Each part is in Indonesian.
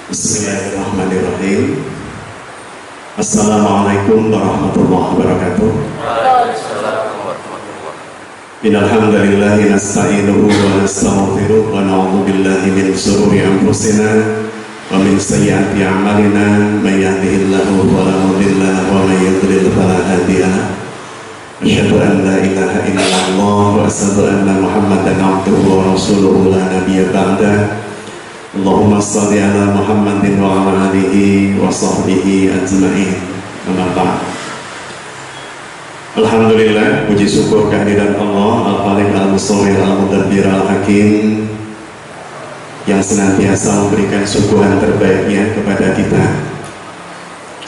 Bismillahirrahmanirrahim. Assalamualaikum warahmatullahi wabarakatuh. Innal hamdalillahi nasta'inuhu wa nastaghfiruh wa na'udzu billahi min shururi anfusina wa min sayyiati a'malina may yahdihillahu fala mudilla lahu wa may yudlil fala hadiya lahu. Asyhadu an la ilaha illallah wa asyhadu anna Muhammadan abduhu wa rasuluhu la nabiyya ba'da. Allahumma shalli ala Muhammadin wa ala alihi wa sahbihi ajma'in. Amma ba'd. Alhamdulillah, puji syukur kehadiran Allah Al-Khaliq Al-Musawwir Al-Mudabbir Al-Hakim yang senantiasa memberikan suguhan terbaiknya kepada kita,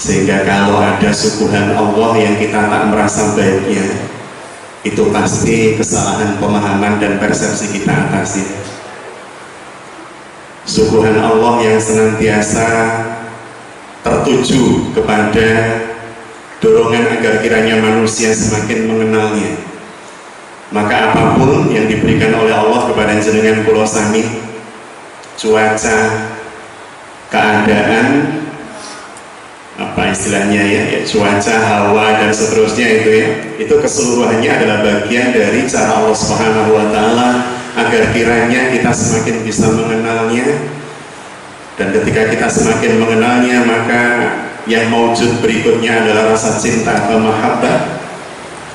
sehingga kalau ada suguhan Allah yang kita tak merasa baiknya, itu pasti kesalahan pemahaman dan persepsi kita atasnya. Suguhan Allah yang senantiasa tertuju kepada dorongan agar kiranya manusia semakin mengenalnya. Maka apapun yang diberikan oleh Allah kepada jenengan kula sami, cuaca, keadaan, apa istilahnya ya, cuaca, hawa dan seterusnya itu keseluruhannya adalah bagian dari cara Allah Subhanahu wa taala agar kiranya kita semakin bisa mengenalnya. Dan ketika kita semakin mengenalnya, maka yang mewujud berikutnya adalah rasa cinta atau mahabbah.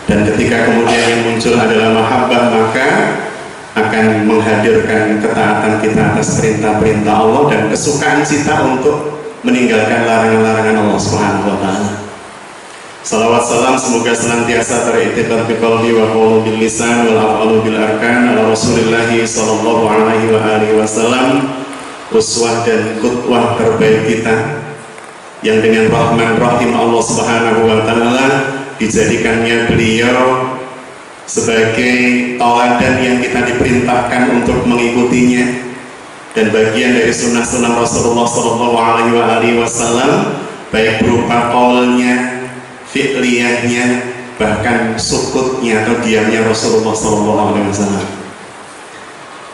Dan ketika kemudian yang muncul adalah mahabbah, maka akan menghadirkan ketaatan kita atas perintah-perintah Allah dan kesukaan kita untuk meninggalkan larangan-larangan Allah Subhanahu wa taala. Salawat salam semoga senantiasa teriktikad bi qalbi wa qawlu bil lisan wal af'alu bil arkan ala Rasulillah sallallahu alaihi wa alihi wasallam, uswah dan qudwah terbaik kita yang dengan rahman rahim Allah Subhanahu wa taala dijadikannya beliau sebagai tauladan yang kita diperintahkan untuk mengikutinya dan bagian dari sunnah-sunnah Rasulullah sallallahu alaihi wasallam, baik berupa qaulnya, fi'liyahnya, bahkan sukutnya atau diamnya Rasulullah sallallahu alaihi wasallam.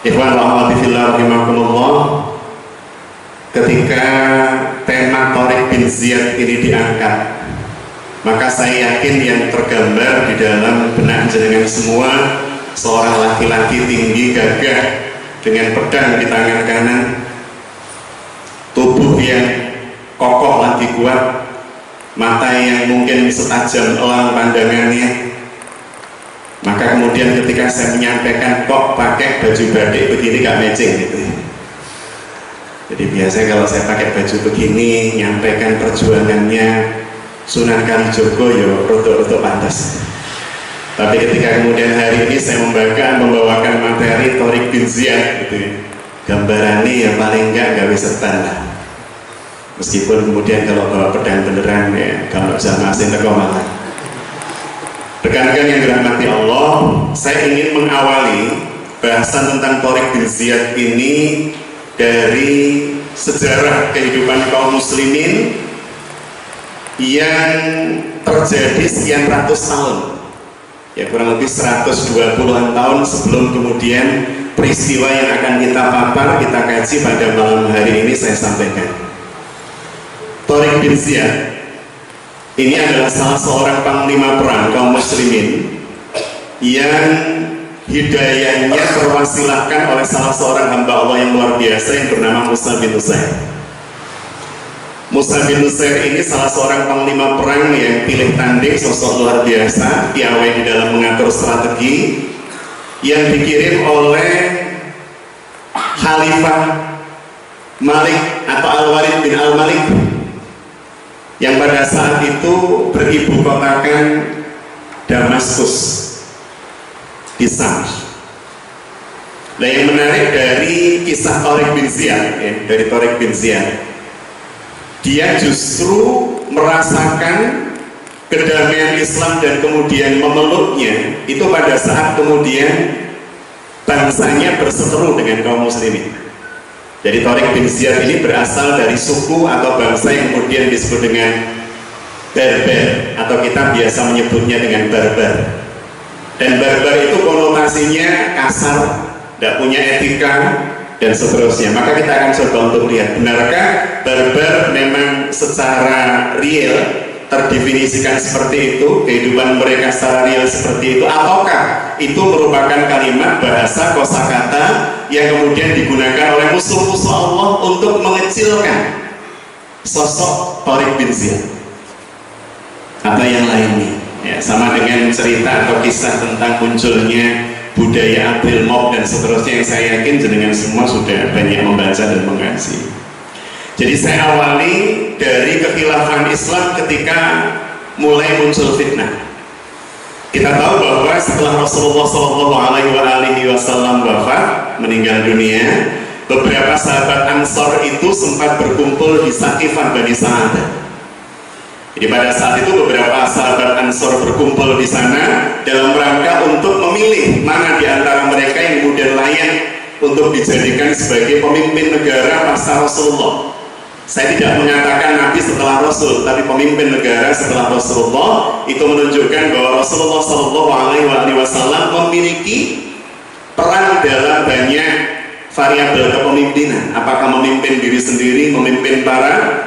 Ikhwan rahmati fillah rahimakumullah, ketika tema Thariq bin Ziyad ini diangkat, maka saya yakin yang tergambar di dalam benak jenengan semua seorang laki-laki tinggi gagah dengan pedang di tangan kanan, tubuh yang kokoh lagi kuat, mata yang mungkin setajam elang pandangannya. Maka kemudian ketika saya menyampaikan kok pakai baju batik begini gak matching gitu. Jadi biasanya kalau saya pakai baju begini nyampaikan perjuangannya Sunan Kalijogo ya rodo-rodo pantas. Tapi ketika kemudian hari ini saya membawakan materi Thariq bin Ziyad gitu ya, gambarannya ya paling enggak gawe setan lah. Meskipun kemudian kalau bawa pedang beneran ya kalau jamaah sing teko malah. Rekan-rekan yang dirahmati Allah, saya ingin mengawali bahasan tentang Thariq bin Ziyad ini dari sejarah kehidupan kaum muslimin yang terjadi sekian ratus tahun, ya kurang lebih 120-an tahun sebelum kemudian peristiwa yang akan kita papar, kita kaji pada malam hari ini saya sampaikan. Thariq bin Ziyad ini adalah salah seorang panglima perang kaum muslimin yang hidayahnya terwasilahkan oleh salah seorang hamba Allah yang luar biasa yang bernama Musa bin Nusair. Musa bin Nusair ini salah seorang panglima perang yang pilih tanding, sosok luar biasa, piawai di dalam mengatur strategi, yang dikirim oleh Khalifah Malik atau Al-Walid bin Al-Malik yang pada saat itu beribu kotakan Damaskus di Syam. Nah, yang menarik dari kisah Thariq bin Ziyad, dari Thariq bin Ziyad, dia justru merasakan kedamaian Islam dan kemudian memeluknya itu pada saat kemudian bangsanya berseteru dengan kaum muslimin. Jadi Thariq bin Ziyad ini berasal dari suku atau bangsa yang kemudian disebut dengan Berber, atau kita biasa menyebutnya dengan barbar. Dan barbar itu konotasinya kasar, tidak punya etika, dan seterusnya. Maka kita akan coba untuk lihat, benarkah barbar memang secara real terdefinisikan seperti itu, kehidupan mereka secara real seperti itu, ataukah itu merupakan kalimat bahasa kosakata yang kemudian digunakan oleh musuh-musuh Allah untuk mengecilkan sosok Tariq bin Ziyad atau yang lainnya, ya, sama dengan cerita atau kisah tentang munculnya budaya Abril Mop dan seterusnya yang saya yakin jenengan semua sudah banyak membaca dan mengkaji. Jadi saya awali dari kekhilafan Islam ketika mulai muncul fitnah. Kita tahu bahwa setelah Rasulullah SAW wafat, meninggal dunia, beberapa sahabat Ansor itu sempat berkumpul di Saqifah Bani Sa'adah. Jadi pada saat itu beberapa sahabat Ansor berkumpul di sana dalam rangka untuk memilih mana di antara mereka yang kemudian layak untuk dijadikan sebagai pemimpin negara pasca Rasulullah. Saya tidak mengatakan Nabi setelah Rasul, tapi pemimpin negara setelah Rasulullah. Itu menunjukkan bahwa Rasulullah SAW memiliki peran dalam banyak variabel kepemimpinan. Apakah memimpin diri sendiri, memimpin para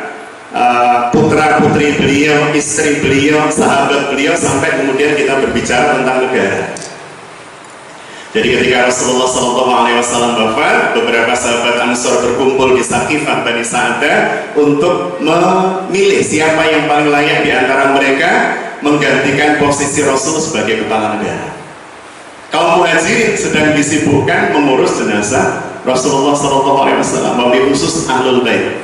putra-putri beliau, istri beliau, sahabat beliau, sampai kemudian kita berbicara tentang negara. Jadi ketika Rasulullah SAW wafat, beberapa sahabat Ansor berkumpul di Saqifah Bani Sa'adah untuk memilih siapa yang paling layak di antara mereka menggantikan posisi Rasul sebagai kepala negara. Kaum Muhajirin sedang disibukkan mengurus jenazah Rasulullah SAW, mobil khusus Ahlul Bait.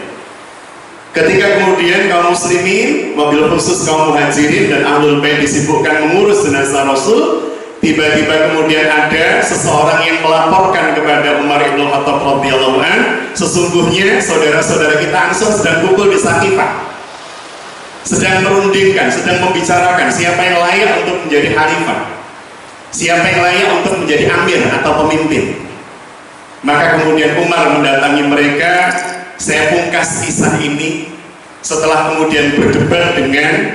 Ketika kemudian kaum muslimin, mobil khusus kaum Muhajirin dan Ahlul Bait disibukkan mengurus jenazah Rasul, tiba-tiba kemudian ada seseorang yang melaporkan kepada Umar ibn Khattab radhiyallahu anhu, sesungguhnya saudara-saudara kita Ansor sedang kumpul di Saqifah, sedang merundingkan, sedang membicarakan siapa yang layak untuk menjadi khalifah, siapa yang layak untuk menjadi amir atau pemimpin. Maka kemudian Umar mendatangi mereka. Saya pungkas kisah ini setelah kemudian berdebat dengan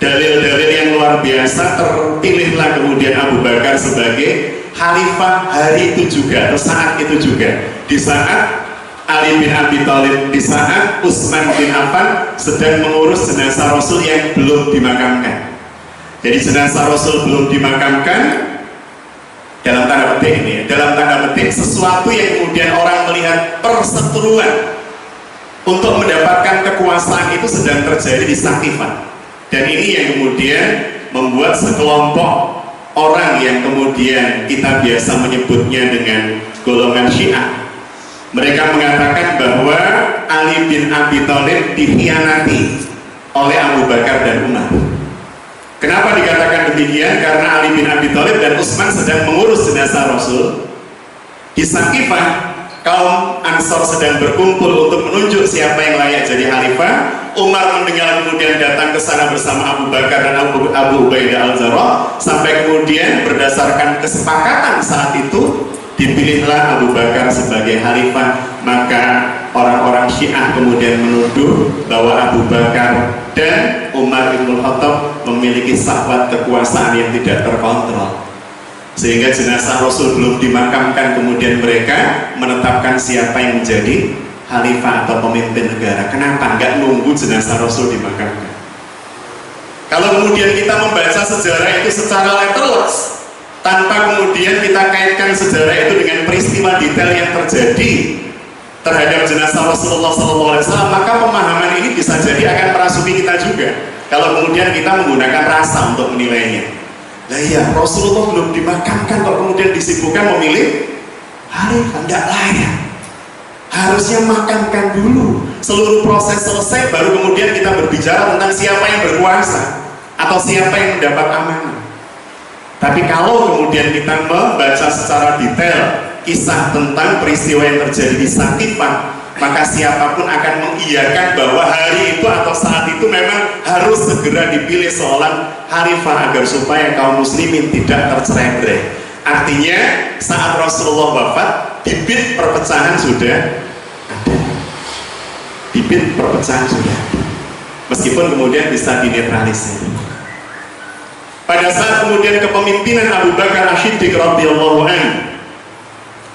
dalil-dalil yang luar biasa, terpilihlah kemudian Abu Bakar sebagai khalifah hari itu juga, atau saat itu juga, di saat Ali bin Abi Thalib, di saat Utsman bin Affan sedang mengurus jenazah Rasul yang belum dimakamkan. Jadi jenazah Rasul belum dimakamkan, dalam tanda petik ini, dalam tanda petik sesuatu yang kemudian orang melihat perseteruan untuk mendapatkan kekuasaan itu sedang terjadi di Saqifah. Dan ini yang kemudian membuat sekelompok orang yang kemudian kita biasa menyebutnya dengan golongan Syiah, mereka mengatakan bahwa Ali bin Abi Thalib dikhianati oleh Abu Bakar dan Umar. Kenapa dikatakan demikian? Karena Ali bin Abi Thalib dan Utsman sedang mengurus jenazah Rasul di Saqifah. Kaum Ansor sedang berkumpul untuk menunjuk siapa yang layak jadi khalifah. Umar mendengar kemudian datang ke sana bersama Abu Bakar dan Abu Ubaidah al-Jarrah, sampai kemudian berdasarkan kesepakatan saat itu dipilihlah Abu Bakar sebagai khalifah. Maka orang-orang Syiah kemudian menuduh bahwa Abu Bakar dan Umar bin Khattab memiliki syahwat kekuasaan yang tidak terkontrol, sehingga jenazah Rasul belum dimakamkan, kemudian mereka menetapkan siapa yang menjadi khalifah atau pemimpin negara. Kenapa nggak nunggu jenazah Rasul dimakamkan? Kalau kemudian kita membaca sejarah itu secara letterless, tanpa kemudian kita kaitkan sejarah itu dengan peristiwa detail yang terjadi terhadap jenazah Rasulullah SAW, maka pemahaman ini bisa jadi akan merasuki kita juga. Kalau kemudian kita menggunakan rasa untuk menilainya. Lah iya, Rasulullah belum dimakamkan kok kemudian disibukkan memilih khalifah, tidak layak. Harusnya makamkan dulu, seluruh proses selesai, baru kemudian kita berbicara tentang siapa yang berkuasa atau siapa yang mendapat amanah. Tapi kalau kemudian kita membaca secara detail kisah tentang peristiwa yang terjadi di Saqifah, maka siapapun akan mengiyakan bahwa hari itu atau saat itu memang harus segera dipilih seorang khalifah agar supaya kaum muslimin tidak tercerai-berai. Artinya saat Rasulullah wafat, bibit perpecahan sudah ada. Bibit perpecahan sudah ada. Meskipun kemudian bisa dinetralisir. Pada saat kemudian kepemimpinan Abu Bakar As-Siddiq radhiyallahu anhu,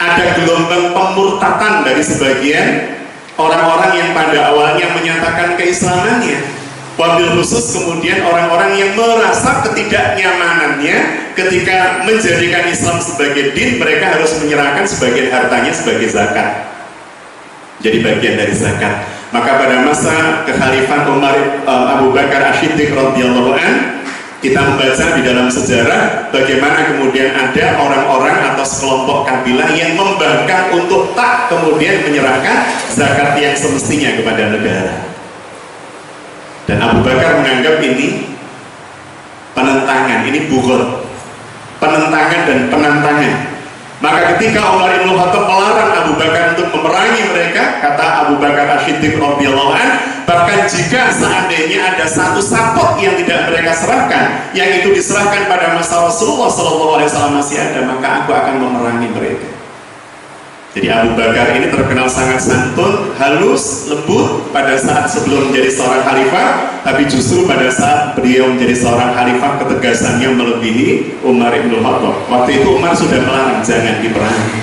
ada gelombang pemurtatan dari sebagian orang-orang yang pada awalnya menyatakan keislamannya. Wabil khusus kemudian orang-orang yang merasa ketidaknyamanannya ketika menjadikan Islam sebagai din, mereka harus menyerahkan sebagian hartanya sebagai zakat, jadi bagian dari zakat. Maka pada masa kekhalifahan Abu Bakar As-Siddiq radhiyallahu an, kita membaca di dalam sejarah bagaimana kemudian ada orang-orang atau sekelompok kabilah yang membangkang untuk tak kemudian menyerahkan zakat yang semestinya kepada negara. Dan Abu Bakar menganggap ini penentangan, ini bughd, penentangan dan penentangan. Maka ketika Umar bin Khattab melarang Abu Bakar untuk memerangi mereka, kata Abu Bakar As-Siddiq radhiyallahu an, bahkan jika seandainya ada satu sapot yang tidak mereka serahkan, yang itu diserahkan pada masa Rasulullah SAW masih ada, maka aku akan memerangi mereka. Jadi Abu Bakar ini terkenal sangat santun, halus, lembut pada saat sebelum menjadi seorang khalifah, tapi justru pada saat beliau menjadi seorang khalifah ketegasannya melebihi Umar bin Khattab. Waktu itu Umar sudah melarang jangan diperangi.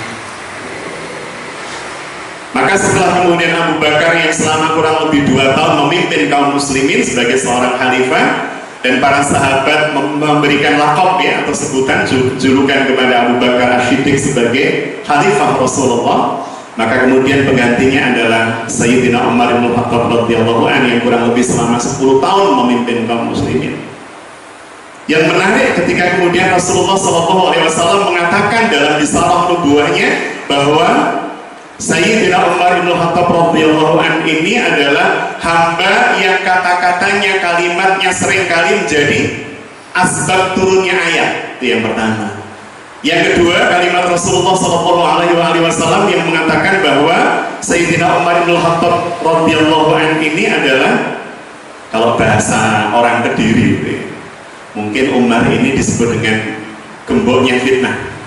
Maka setelah kemudian Abu Bakar yang selama kurang lebih 2 tahun memimpin kaum muslimin sebagai seorang khalifah, dan para sahabat memberikan lakop ya atau sebutan julukan kepada Abu Bakar As-Siddiq sebagai Khalifah Rasulullah, maka kemudian penggantinya adalah Sayyidina Umar bin Khattab radhiyallahu anhu yang kurang lebih selama 10 tahun memimpin kaum muslimin. Yang menarik ketika kemudian Rasulullah SAW mengatakan dalam risalah nubuwahnya bahwa Sayyidina Umar bin Khattab radhiyallahu an ini adalah hamba yang kata-katanya, kalimatnya seringkali menjadi asbab turunnya ayat. Itu yang pertama. Yang kedua, kalimat Rasulullah SAW yang mengatakan bahwa Sayyidina Umar bin Khattab radhiyallahu an ini adalah, kalau bahasa orang Kediri, mungkin Umar ini disebut dengan gemboknya fitnah.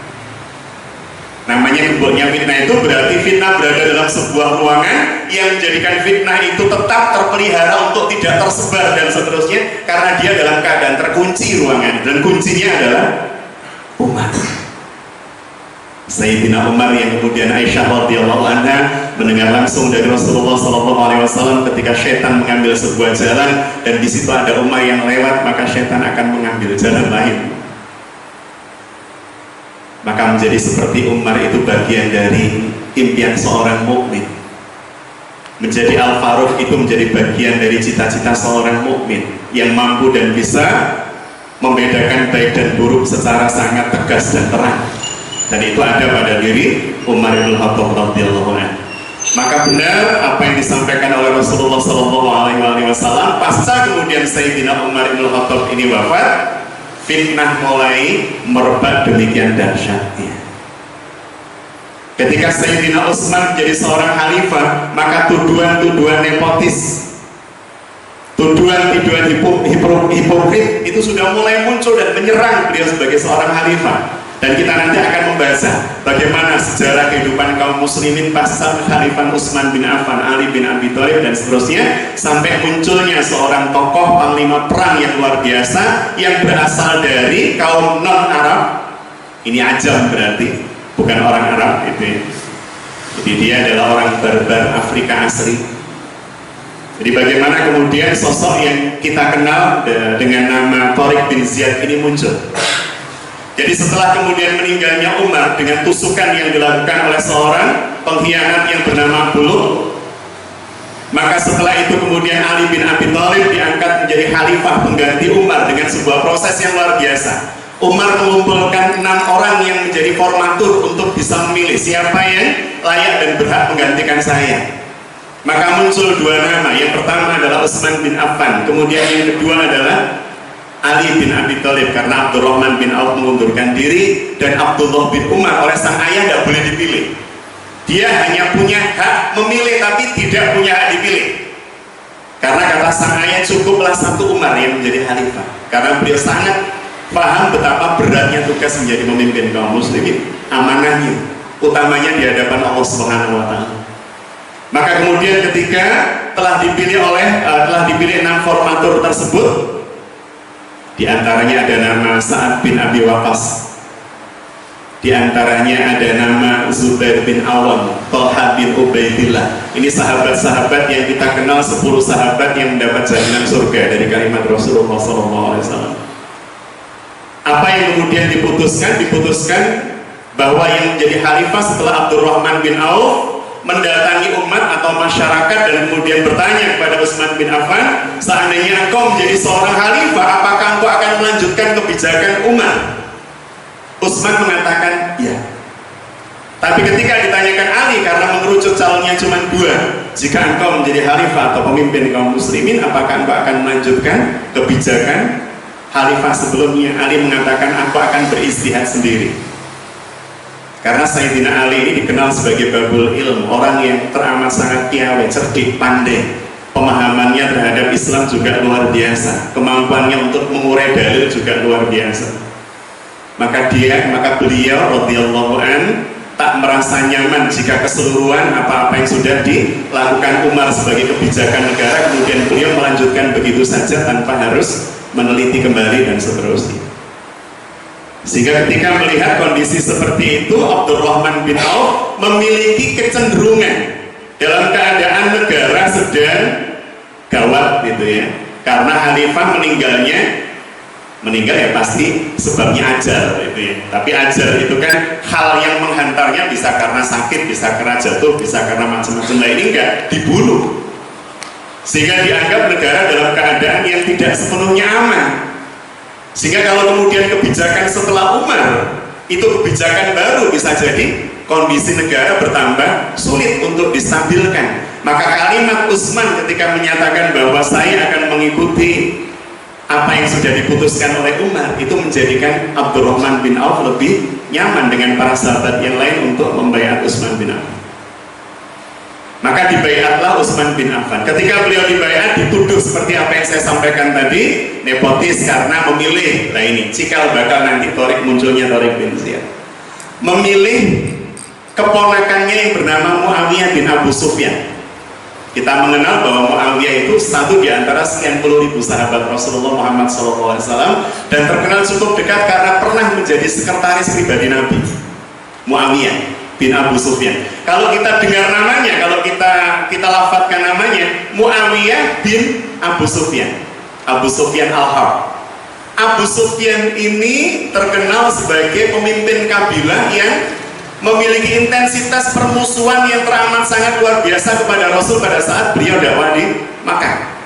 Namanya gemboknya fitnah itu berarti fitnah berada dalam sebuah ruangan yang menjadikan fitnah itu tetap terpelihara untuk tidak tersebar dan seterusnya, karena dia dalam keadaan terkunci ruangan, dan kuncinya adalah umat. Sayyidina Umar yang kemudian Aisyah radhiyallahu anha mendengar langsung dari Rasulullah SAW ketika syaitan mengambil sebuah jalan dan di situ ada Umar yang lewat, maka syaitan akan mengambil jalan lain. Maka menjadi seperti Umar itu bagian dari impian seorang mukmin. Menjadi Al-Faruq itu menjadi bagian dari cita-cita seorang mukmin yang mampu dan bisa membedakan baik dan buruk secara sangat tegas dan terang. Dan itu ada pada diri Umar bin Khattab radhiyallahu anhu. Maka benar apa yang disampaikan oleh Rasulullah SAW pasca kemudian Sayyidina Umar bin Khattab ini wafat, fitnah mulai merebak demikian dahsyatnya. Ketika Sayyidina Utsman menjadi seorang khalifah, maka tuduhan-tuduhan nepotis, tuduhan-tuduhan hipokrit itu sudah mulai muncul dan menyerang beliau sebagai seorang khalifah. Dan kita nanti akan membahas bagaimana sejarah kehidupan kaum muslimin pasca Khalifah Utsman bin Affan, Ali bin Abi Thalib dan seterusnya, sampai munculnya seorang tokoh panglima perang yang luar biasa yang berasal dari kaum non-Arab. Ini ajam berarti, bukan orang Arab itu. Jadi dia adalah orang barbar Afrika asli. Jadi bagaimana kemudian sosok yang kita kenal dengan nama Tariq bin Ziyad ini muncul. Jadi setelah kemudian meninggalnya Umar dengan tusukan yang dilakukan oleh seorang pengkhianat yang bernama Buluk, maka setelah itu kemudian Ali bin Abi Thalib diangkat menjadi khalifah pengganti Umar dengan sebuah proses yang luar biasa. Umar mengumpulkan 6 orang yang menjadi formatur untuk bisa memilih siapa yang layak dan berhak menggantikan saya. Maka muncul 2 nama. Yang pertama adalah Utsman bin Affan, kemudian yang kedua adalah Ali bin Abi Thalib, karena Abdurrahman bin Auf mengundurkan diri dan Abdullah bin Umar oleh sang ayah tidak boleh dipilih. Dia hanya punya hak memilih tapi tidak punya hak dipilih. Karena kata sang ayah cukuplah 1 Umar yang menjadi khalifah. Karena beliau sangat paham betapa beratnya tugas menjadi pemimpin kaum muslimin, amanahnya, utamanya di hadapan Allah Subhanahu wa taala. Maka kemudian ketika telah dipilih 6 formatur tersebut, di antaranya ada nama Sa'ad bin Abi Waqqas. Di antaranya ada nama Zubair bin Awam, Thalha bin Ubaidillah. Ini sahabat-sahabat yang kita kenal 10 sahabat yang mendapat jaminan surga dari kalimat Rasulullah SAW. Apa yang kemudian diputuskan? Diputuskan bahwa yang menjadi khalifah setelah Abdurrahman bin Auf mendatangi umat atau masyarakat dan kemudian bertanya kepada Utsman bin Affan, seandainya engkau menjadi seorang khalifah, apakah engkau akan melanjutkan kebijakan umat? Utsman mengatakan ya. Tapi ketika ditanyakan Ali, karena mengerucut calonnya cuma 2, jika engkau menjadi khalifah atau pemimpin kaum muslimin, apakah engkau akan melanjutkan kebijakan khalifah sebelumnya? Ali mengatakan, aku akan beristihad sendiri. Karena Sayyidina Ali ini dikenal sebagai babul ilm, orang yang teramat sangat piawai, cerdik, pandai. Pemahamannya terhadap Islam juga luar biasa, kemampuannya untuk mengurai dalil juga luar biasa. Maka beliau radhiyallahu an tak merasa nyaman jika keseluruhan apa-apa yang sudah dilakukan Umar sebagai kebijakan negara kemudian beliau melanjutkan begitu saja tanpa harus meneliti kembali dan seterusnya. Sehingga ketika melihat kondisi seperti itu, Abdurrahman bin Auf memiliki kecenderungan dalam keadaan negara sedang gawat gitu ya, karena khalifah meninggal ya pasti sebabnya ajal gitu ya. Tapi ajal itu kan hal yang menghantarnya, bisa karena sakit, bisa karena jatuh, bisa karena macam-macam. Nah ini enggak, dibunuh. Sehingga dianggap negara dalam keadaan yang tidak sepenuhnya aman. Sehingga kalau kemudian kebijakan setelah Umar itu kebijakan baru, bisa jadi kondisi negara bertambah sulit untuk distabilkan. Maka kalimat Utsman ketika menyatakan bahwa saya akan mengikuti apa yang sudah diputuskan oleh Umar, itu menjadikan Abdurrahman bin Auf lebih nyaman dengan para sahabat yang lain untuk membaiat Utsman bin Affan. Maka dibaiatlah Utsman bin Affan. Ketika beliau dibaiat, dituduh seperti apa yang saya sampaikan tadi, nepotis karena memilih. Nah ini cikal bakal nanti munculnya Tariq bin Ziyad, memilih keponakannya yang bernama Muawiyah bin Abu Sufyan. Kita mengenal bahwa Muawiyah itu satu di antara sekian puluh ribu sahabat Rasulullah Muhammad SAW dan terkenal cukup dekat karena pernah menjadi sekretaris pribadi Nabi. Muawiyah bin Abu Sufyan. Kalau kita dengar namanya, kalau kita lafadzkan namanya, Muawiyah bin Abu Sufyan, Abu Sufyan al-Harb. Abu Sufyan ini terkenal sebagai pemimpin kabilah yang memiliki intensitas permusuhan yang teramat sangat luar biasa kepada Rasul pada saat beliau dakwah di Makkah.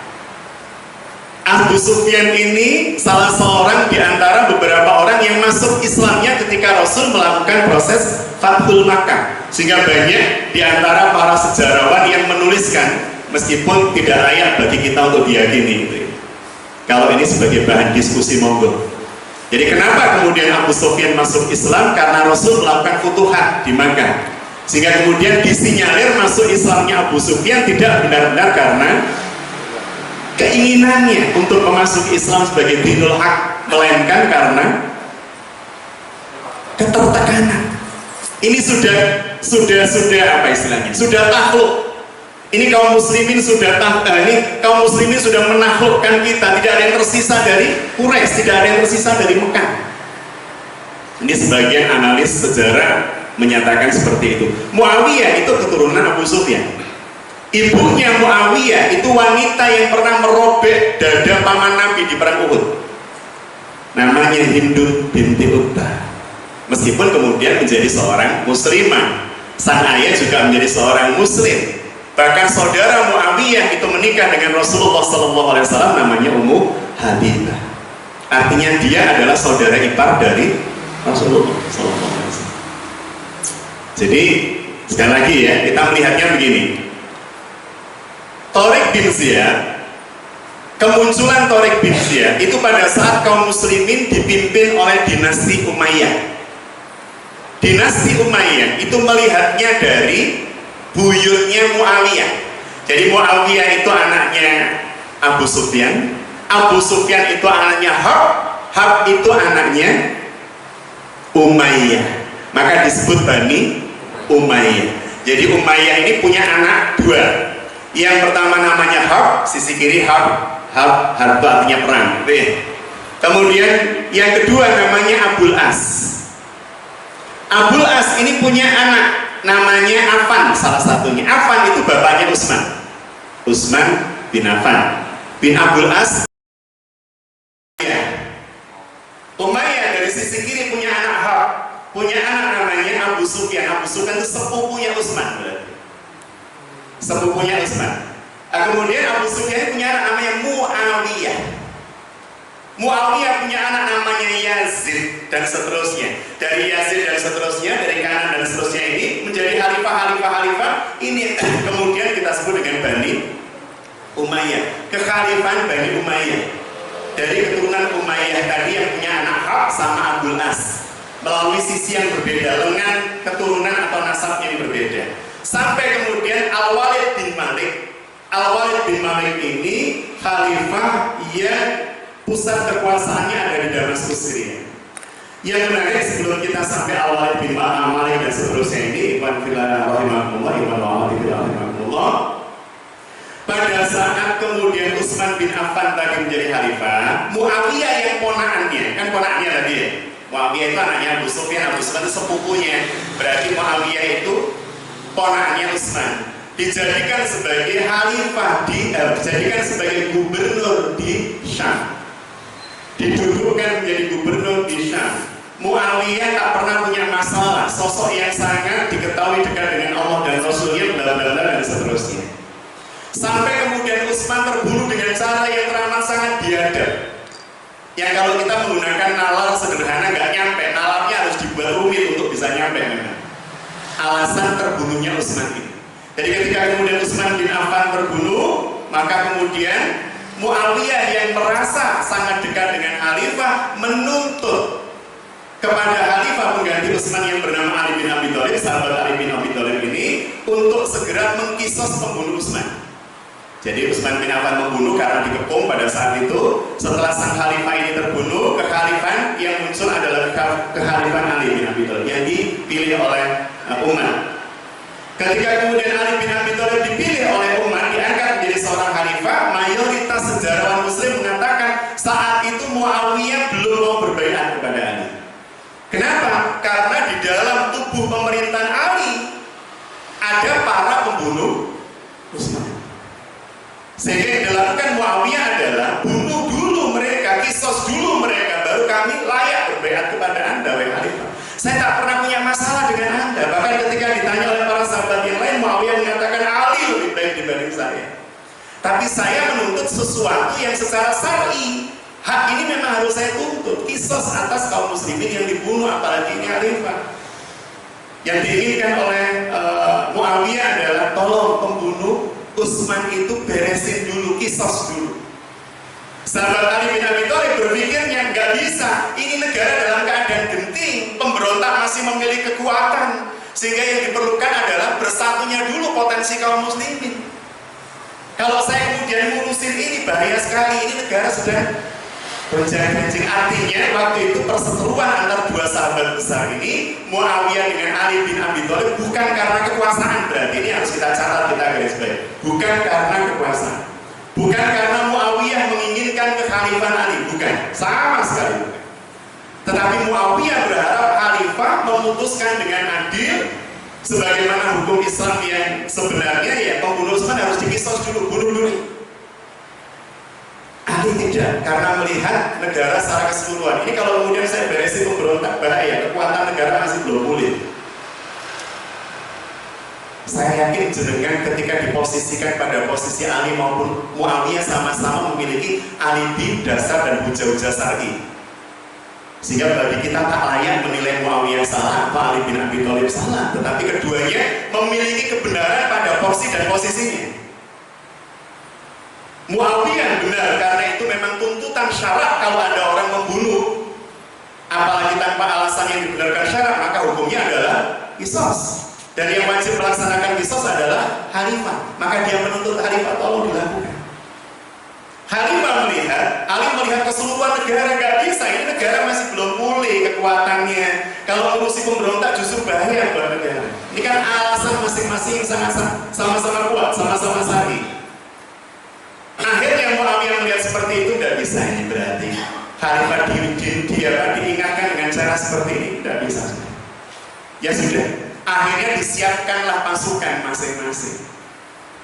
Abu Sufyan ini salah seorang di antara beberapa orang yang masuk Islamnya ketika Rasul melakukan proses Fathul Makkah, sehingga banyak di antara para sejarawan yang menuliskan, meskipun tidak layak bagi kita untuk diyakini itu. Kalau ini sebagai bahan diskusi monggo. Jadi kenapa kemudian Abu Sufyan masuk Islam? Karena Rasul melakukan futuhat di Makkah, sehingga kemudian disinyalir masuk Islamnya Abu Sufyan tidak benar-benar karena keinginannya untuk memasuki Islam sebagai dinul haq, melainkan karena ketertekanan. Ini sudah apa istilahnya? Sudah takluk. Ini kaum muslimin sudah kaum muslimin sudah menaklukkan kita. Tidak ada yang tersisa dari Quraisy, tidak ada yang tersisa dari Mekah. Ini sebagian analis sejarah menyatakan seperti itu. Muawiyah itu keturunan Abu Sufyan. Ibunya Muawiyah itu wanita yang pernah merobek dada paman Nabi di perang Uhud. Namanya Hindu binti Utbah. Meskipun kemudian menjadi seorang muslimah, sang ayah juga menjadi seorang muslim. Bahkan saudara Muawiyah itu menikah dengan Rasulullah SAW, namanya Ummu Habibah. Artinya dia adalah saudara ipar dari Rasulullah SAW. Jadi sekali lagi ya, kita melihatnya begini. Tariq bin Ziyad, kemunculan Tariq bin Ziyad itu pada saat kaum muslimin dipimpin oleh dinasti Umayyah. Dinasti Umayyah itu melihatnya dari buyutnya Muawiyah. Jadi Muawiyah itu anaknya Abu Sufyan, Abu Sufyan itu anaknya Harb itu anaknya Umayyah. Maka disebut Bani Umayyah. Jadi Umayyah ini punya anak 2. Yang pertama namanya Harb, sisi kiri Harb itu artinya perang. Kemudian yang kedua namanya Abul As. Abul As ini punya anak namanya Affan, salah satunya. Affan itu bapaknya Utsman. Utsman bin Affan bin Abul As. Ya. Umayyah dari sisi kiri punya anak Harb, punya anak namanya Abu Sufyan. Abu Sufyan itu sepupunya Utsman berarti. Sepupunya Utsman. Kemudian Abu Sufyan punya anak namanya Muawiyah. Muawiyah punya anak namanya Yazid dan seterusnya. Dari Yazid dan seterusnya, dari kanan dan seterusnya ini menjadi khalifah. Ini kemudian kita sebut dengan Bani Umayyah. Kekhalifahan Bani Umayyah. Dari keturunan Umayyah tadi yang punya anak Hab sama Abul As. Melalui sisi yang berbeda, lengan keturunan atau nasab yang berbeda. Sampai kemudian Al-Walid bin Malik. Al-Walid bin Malik ini khalifah yang pusat kekuasaannya ada di Damaskus, Syria. Yang menarik sebelum kita sampai Al-Walid bin Malik dan seterusnya ini, Ikhwan fillah rahimahumullah, pada saat kemudian Utsman bin Affan tadi menjadi khalifah, Muawiyah yang ponakannya, kan ponakannya tadi ya. Muawiyah itu anaknya Abu Sufyan itu sepupunya. Berarti Muawiyah itu ponakannya Utsman. Dijadikan sebagai khalifah dijadikan sebagai gubernur di Syam, didudukkan menjadi gubernur di Syam. Muawiyah tak pernah punya masalah, sosok yang sangat diketahui dekat dengan Allah dan Rasulnya, bla dan seterusnya. Sampai kemudian Utsman terbunuh dengan cara yang teramat sangat biadab. Yang kalau kita menggunakan nalar sederhana nggak nyampe, nalarnya harus dibuat rumit untuk bisa nyampe memang. Alasan terbunuhnya Utsman ini. Jadi ketika kemudian Utsman bin Affan terbunuh, maka kemudian Muawiyah yang merasa sangat dekat dengan khalifah menuntut kepada khalifah pengganti Utsman yang bernama Ali bin Abi Thalib, sahabat Ali bin Abi Thalib ini, untuk segera mengkisos pembunuh Utsman. Jadi Utsman bin Affan membunuh karena dikepung pada saat itu. Setelah sang khalifah ini terbunuh, kekhalifahan yang muncul adalah kekhalifahan Ali bin Abi Thalib yang dipilih oleh Umar. Ketika kemudian Ali bin Abi Thalib dipilih oleh Umar, diangkat menjadi seorang khalifah, mayoritas sejarawan Muslim mengatakan saat itu Muawiyah belum mau berbaiat kepada Ali. Kenapa? Karena di dalam tubuh pemerintahan Ali ada para pembunuh Utsman. Sehingga yang dilakukan Muawiyah adalah bunuh dulu mereka, kisos dulu mereka, baru kami layak berbaiat kepada Anda, wahai khalifah. Saya tak pernah punya masalah dengan Anda. Bahkan ketika ditanya oleh para sahabat yang lain, Muawiyah mengatakan Ali lebih baik dibanding saya. Tapi saya menuntut sesuatu yang secara syar'i. Hak ini memang harus saya tuntut. Kisos atas kaum muslimin yang dibunuh, apalagi ini khalifah. Yang diinginkan oleh Muawiyah adalah tolong pembunuh Utsman itu beresin dulu, kisos dulu. Sahabat Ali bin Abi Thalib berpikirnya nggak bisa. Ini negara dalam keadaan genting, pemberontak masih memiliki kekuatan, sehingga yang diperlukan adalah bersatunya dulu potensi kaum muslimin. Kalau saya kemudian ngurusin ini bahaya sekali. Ini negara sedang gonjang-ganjing. Artinya waktu itu perseteruan antara dua sahabat besar ini, Muawiyah dengan Ali bin Abi Thalib, bukan karena kekuasaan. Berarti ini harus kita catat, kita garis baik. Bukan karena kekuasaan. Bukan karena Muawiyah menginginkan kekhalifahan Ali, bukan, sama sekali bukan. Tetapi Muawiyah berharap khalifah memutuskan dengan adil, sebagaimana hukum Islam yang sebenarnya, ya pembunuh Utsman harus dikisos dulu, bunuh dulu. Ali tidak, karena melihat negara secara keseluruhan. Ini kalau kemudian saya beresin pemberontak, bahaya, kekuatan negara masih belum pulih. Saya yakin jenengan ketika diposisikan pada posisi Ali maupun Muawiyah sama-sama memiliki alibi, dasar, dan hujah-hujah syar'i. Sehingga bagi kita tak layak menilai Muawiyah salah atau Ali bin Abi Thalib salah. Tetapi keduanya memiliki kebenaran pada porsi dan posisinya. Muawiyah benar karena itu memang tuntutan syarat kalau ada orang membunuh, apalagi tanpa alasan yang dibenarkan syarat, maka hukumnya adalah kisos. Dan yang wajib melaksanakan kisos adalah khalifah. Maka dia menuntut khalifah tolong dilakukan. Khalifah melihat, Ali melihat keseluruhan negara, nggak bisa. Ini negara masih belum pulih kekuatannya. Kalau ngurusi pemberontak justru bahaya buat negara. Ini kan alasan masing-masing sangat sama-sama kuat, sama-sama syar'i. Akhirnya Muawiyah melihat seperti itu, tidak bisa ini berarti khalifah diingatkan dengan cara seperti ini, tidak bisa. Ya sudah, akhirnya disiapkanlah pasukan masing-masing.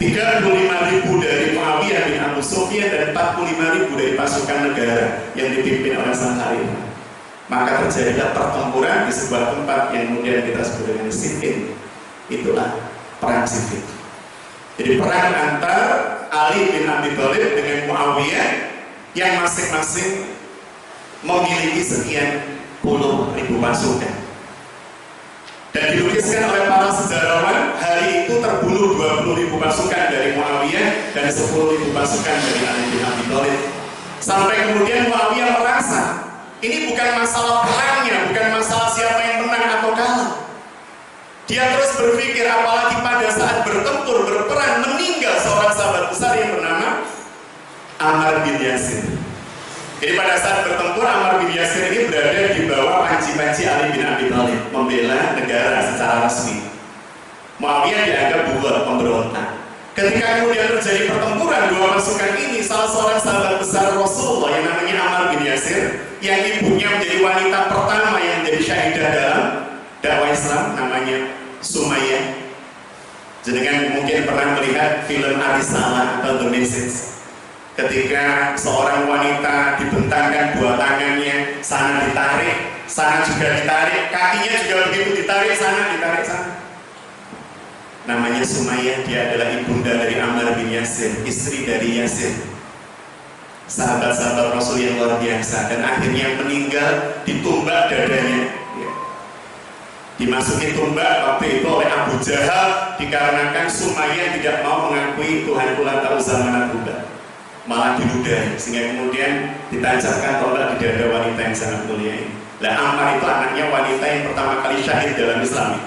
35.000 dari Muawiyah bin Abu Sufyan dan 45.000 dari pasukan negara yang dipimpin oleh Sang Khalifah. Maka terjadilah pertempuran di sebuah tempat yang kemudian kita sebut dengan Siffin. Itulah perang Siffin. Jadi perang antar Ali bin Abi Thalib dengan Muawiyah yang masing-masing memiliki sekian puluh ribu pasukan. Dan dilukiskan oleh para sejarawan, hari itu terbunuh 20.000 pasukan dari Muawiyah dan 10.000 pasukan dari Ali bin Abi Thalib. Sampai kemudian Muawiyah merasa ini bukan masalah perangnya, bukan masalah siapa yang menang atau kalah. Dia terus berpikir, apalagi pada saat bertempur, berperang, meninggal seorang sahabat besar yang bernama Ammar bin Yasir. Jadi pada saat bertempur, Ammar bin Yasir ini berada di bawah panji-panji Ali bin Abi Thalib, membela negara secara resmi. Muawiyah dianggap buat pemberontak. Ketika kemudian terjadi pertempuran dua pasukan ini, salah seorang sahabat besar Rasulullah yang namanya Ammar bin Yasir, yang ibunya menjadi wanita pertama yang menjadi syahidah dalam dakwah Islam, namanya Sumayyah. Jenengan mungkin pernah melihat film Ar-Risalah atau The Message. Ketika seorang wanita dibentangkan dua tangannya, sana ditarik, sana juga ditarik, kakinya juga begitu ditarik, sana ditarik sana. Namanya Sumayyah, dia adalah ibunda dari Ammar bin Yasir, istri dari Yasir, sahabat-sahabat Rasul yang luar biasa, dan akhirnya meninggal ditumbak dadanya. Dimasuki tumbak waktu itu oleh Abu Jahal dikarenakan Sumayyah tidak mau mengakui Tuhan Lata Uzza Manat, malah diludahi, sehingga kemudian ditancapkan tombak di dada wanita yang sangat mulia ini. Lah Ammar itu anaknya wanita yang pertama kali syahid dalam Islam.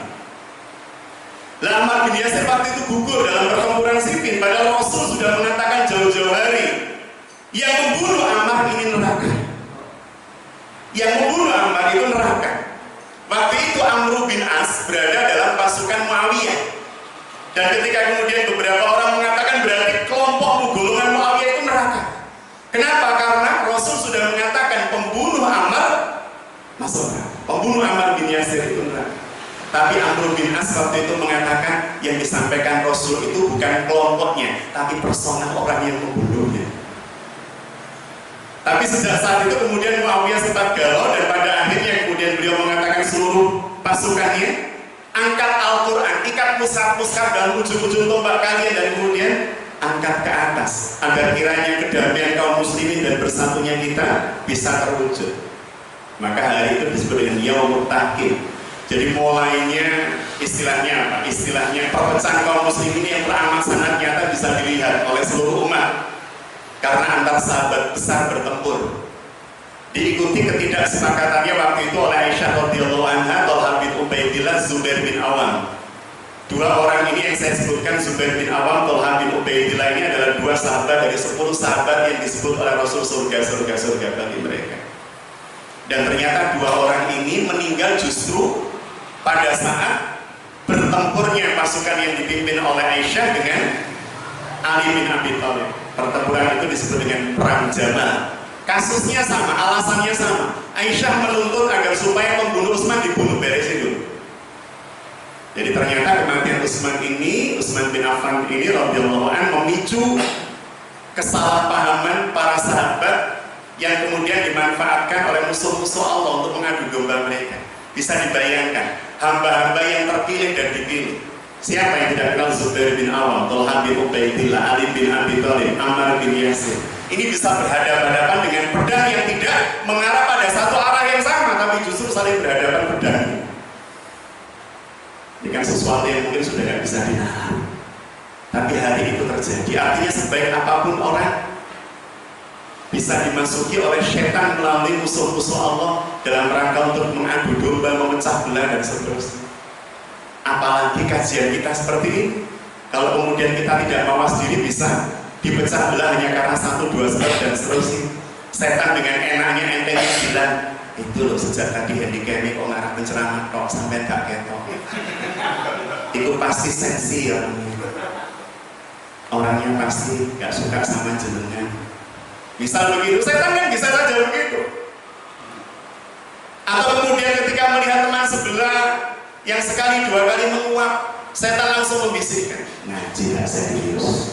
Lah Ammar bin Yasir waktu itu gugur dalam pertempuran Siffin, padahal Rasul sudah mengatakan jauh-jauh hari yang membunuh Ammar ini neraka. Yang membunuh Ammar itu neraka. Waktu itu Amr bin As berada dalam pasukan Muawiyah. Dan ketika kemudian beberapa orang mengatakan berarti kelompok golongan Muawiyah itu neraka. Kenapa? Karena Rasul sudah mengatakan pembunuh Ammar masuk neraka. Pembunuh Ammar bin Yasir itu neraka. Tapi Amr bin As waktu itu mengatakan yang disampaikan Rasul itu bukan kelompoknya, tapi personal orang yang membunuhnya. Tapi sejak saat itu kemudian Muawiyah sempat galau, dan pada akhirnya kemudian beliau mengatakan seluruh pasukannya, angkat Al-Quran, ikat mushaf-mushaf dalam ujung-ujung tombak kalian, dan kemudian angkat ke atas agar kiranya kedamaian kaum muslimin dan bersatunya kita bisa terwujud. Maka hari itu disebut dengan Yaumut Tahkim. Jadi mulainya istilahnya apa? Istilahnya perpecahan kaum muslimin yang teramat sangat nyata bisa dilihat oleh seluruh umat karena antar sahabat besar bertempur. Diikuti ketidaksepakatannya waktu itu oleh Aisyah radhiyallahu anha, Thalhah bin Ubaidillah, Zubair bin Awam. Dua orang ini yang saya sebutkan, Zubair bin Awam, Thalhah bin Ubaidillah, ini adalah dua sahabat dari 10 sahabat yang disebut oleh Rasul surga bagi mereka. Dan ternyata dua orang ini meninggal justru pada saat bertempurnya pasukan yang dipimpin oleh Aisyah dengan Ali bin Abi Thalib. Pertempuran itu disebut dengan Perang Jamal. Kasusnya sama, alasannya sama. Aisyah menuntut agar supaya pembunuh Utsman dibunuh, beresin dulu. Jadi ternyata kematian Utsman bin Affan ini radhiyallahu anhu memicu kesalahpahaman para sahabat yang kemudian dimanfaatkan oleh musuh-musuh Allah untuk mengadu domba mereka. Bisa dibayangkan, hamba-hamba yang terpilih dan dipilih. Siapa yang tidak kenal Zubair bin Awam, Thalhah bin Ubaidillah, Ali bin Abi Thalib, Ammar bin Yasir? Ini bisa berhadapan-hadapan dengan pedang yang tidak mengarah pada satu arah yang sama, tapi justru saling berhadapan pedang. Ini kan sesuatu yang mungkin sudah tidak bisa dinalar. Tapi hari itu terjadi. Artinya sebaik apapun orang bisa dimasuki oleh setan melalui musuh-musuh Allah dalam rangka untuk mengadu domba, memecah belah dan seterusnya. Apalagi kajian kita seperti ini, kalau kemudian kita tidak mawas diri bisa dipecah belah hanya karena 1, 2 sebab dan seterusnya. Setan dengan enaknya entengnya bilang, itu loh sejak tadi handicapnya kok ngarah penceramah kok sampai gak ketok. Itu pasti sensi orangnya pasti gak suka sama jenengan. Misal begitu, setan kan bisa saja begitu. Atau kemudian ketika melihat teman sebelah yang sekali dua kali menguap, setan langsung membisikkan, ngaji gak serius.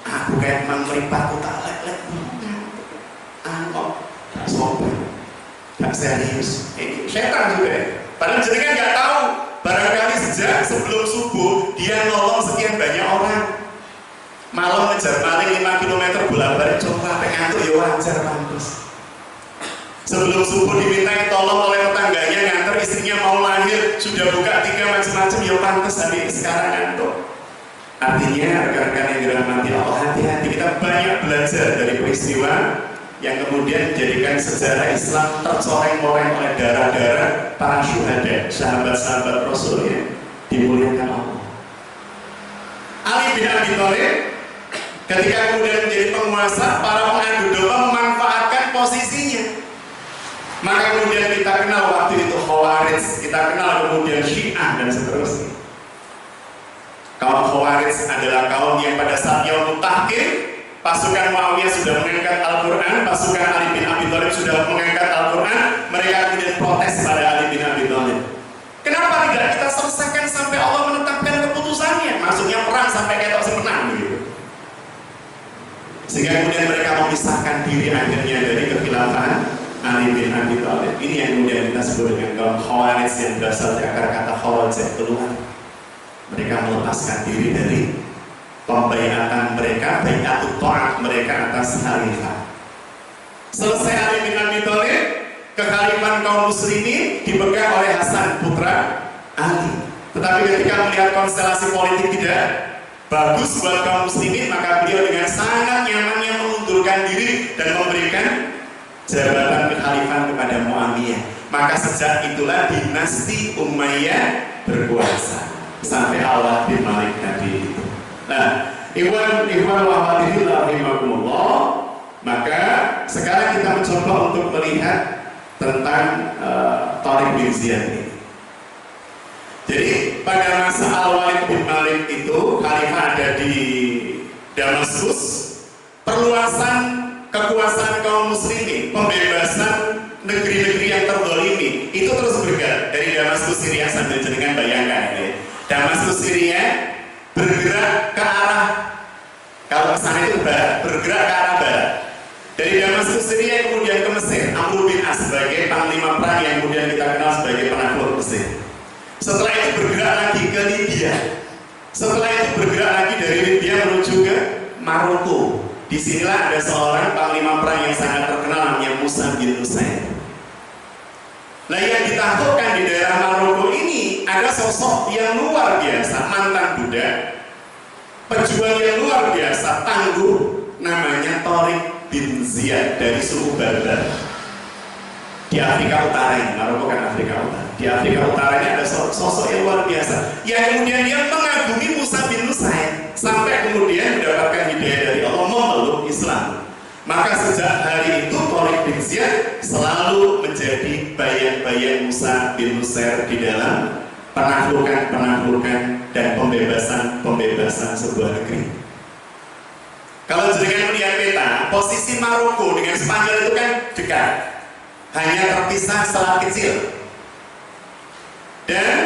Aku kayak mengeripat tak lek-lek. Angkot, gak sopan, gak serius. Ini setan juga ya. Padahal jenengan gak tahu, barangkali sejak sebelum subuh dia nolong sekian banyak orang. Malam ngejar maling 5 km bolak-balik, coba pengantuk ya wajar pantas. Sebelum subuh dimintai tolong oleh tetangganya nganter istrinya mau lahir, sudah buka 3 macam-macam, ya pantas hari sekarang ngantuk. Artinya rekan-rekan yang dirahmati Allah, hati-hati, kita banyak belajar dari peristiwa yang kemudian menjadikan sejarah Islam tercoreng-coreng oleh darah-darah para syuhada, sahabat-sahabat Rasul yang dimuliakan Allah. Ali bin Abi Thalib ketika kemudian menjadi penguasa, para pengadu domba memanfaatkan posisinya. Maka kemudian kita kenal waktu itu Khawarij, kita kenal kemudian Syiah dan seterusnya. Kaum Khawarij adalah kaum yang pada saat Yaumut Tahkim, pasukan Muawiyah sudah mengangkat Al-Quran, pasukan Ali bin Abi Thalib sudah mengangkat Al-Quran, mereka kemudian protes pada Ali bin Abi Thalib. Kenapa tidak kita selesaikan sampai Allah menetapkan keputusannya? Maksudnya perang sampai kita menang begitu. Sehingga kemudian mereka memisahkan diri akhirnya dari kekhilafahan Ali bin Abi Thalib. Ini yang kemudian kita sebut dengan kaum Khawarij yang berasal dari akar kata Khawarij, keluar. Mereka melepaskan diri dari pembaiatan mereka, bai'atut ta'at mereka atas khalifah. Selesai Ali bin Abi Thalib, kekhalifahan kaum muslimin dipegang oleh Hasan putra Ali. Tetapi ketika melihat konstelasi politik tidak bagus buat kaum muslimin, maka beliau dengan sangat nyamannya mengundurkan diri dan memberikan jabatan kekhalifahan kepada Muawiyah. Maka sejak itulah dinasti Umayyah berkuasa sampai Allah bin Malik tadi itu. Nah, ikhwan wa hadirin rahimakumullah, maka sekarang kita mencoba untuk melihat tentang Tariq bin Ziyad ini. Jadi pada masa Al-Walid bin Malik itu khalifah ada di Damaskus, perluasan kekuasaan kaum muslimin, pembebasan negeri-negeri yang terzalimi itu terus bergerak dari Damaskus Syria. Sambil jenengan bayangkan ya. Damaskus Syria bergerak ke arah, kalau ke sana itu barat, bergerak ke arah barat. Dari Damaskus Syria kemudian ke Mesir, Amr bin As sebagai panglima perang yang kemudian kita kenal sebagai penakluk Mesir. Setelah itu bergerak lagi ke Libya. Setelah itu bergerak lagi dari Libya menuju ke Maroko. Disinilah ada seorang panglima perang yang sangat terkenal namanya Musa bin Nusair. Nah, yang ditaklukkan di daerah Maroko ini ada sosok yang luar biasa, mantan budak, pejuang yang luar biasa, tangguh, namanya Tariq bin Ziyad dari suku Berber di Afrika Utara ini. Maroko kan Afrika Utara. Di Afrika Utara ini ada sosok yang luar biasa, yang kemudian dia mengagumi Musa bin Nusair sampai kemudian mendapatkan hidayah dari Allah, memeluk Islam. Maka sejak hari itu Tariq bin Ziyad selalu menjadi bayan-bayan Musa bin Nusair di dalam penaklukan dan pembebasan sebuah negeri. Kalau jenengan melihat peta, posisi Maroko dengan Spanyol itu kan dekat, hanya terpisah selat kecil. Dan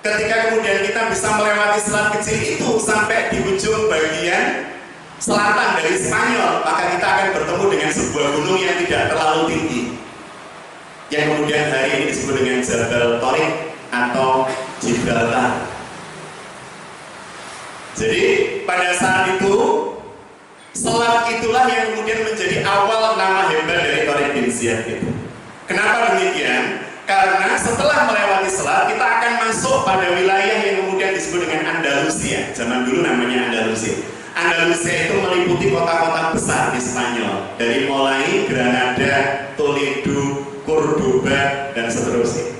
ketika kemudian kita bisa melewati selat kecil itu sampai di ujung bagian selatan dari Spanyol, maka kita akan bertemu dengan sebuah gunung yang tidak terlalu tinggi, yang kemudian hari ini disebut dengan Jabal Tariq atau Gibraltar. Jadi pada saat itu selat itulah yang kemudian menjadi awal nama hebat dari Tariq bin Ziyad itu. Kenapa demikian? Karena setelah melewati selat kita akan masuk pada wilayah yang kemudian disebut dengan Andalusia. Zaman dulu namanya Andalusia. Andalusia itu meliputi kota-kota besar di Spanyol, dari mulai Granada, Toledo, Cordoba, dan seterusnya.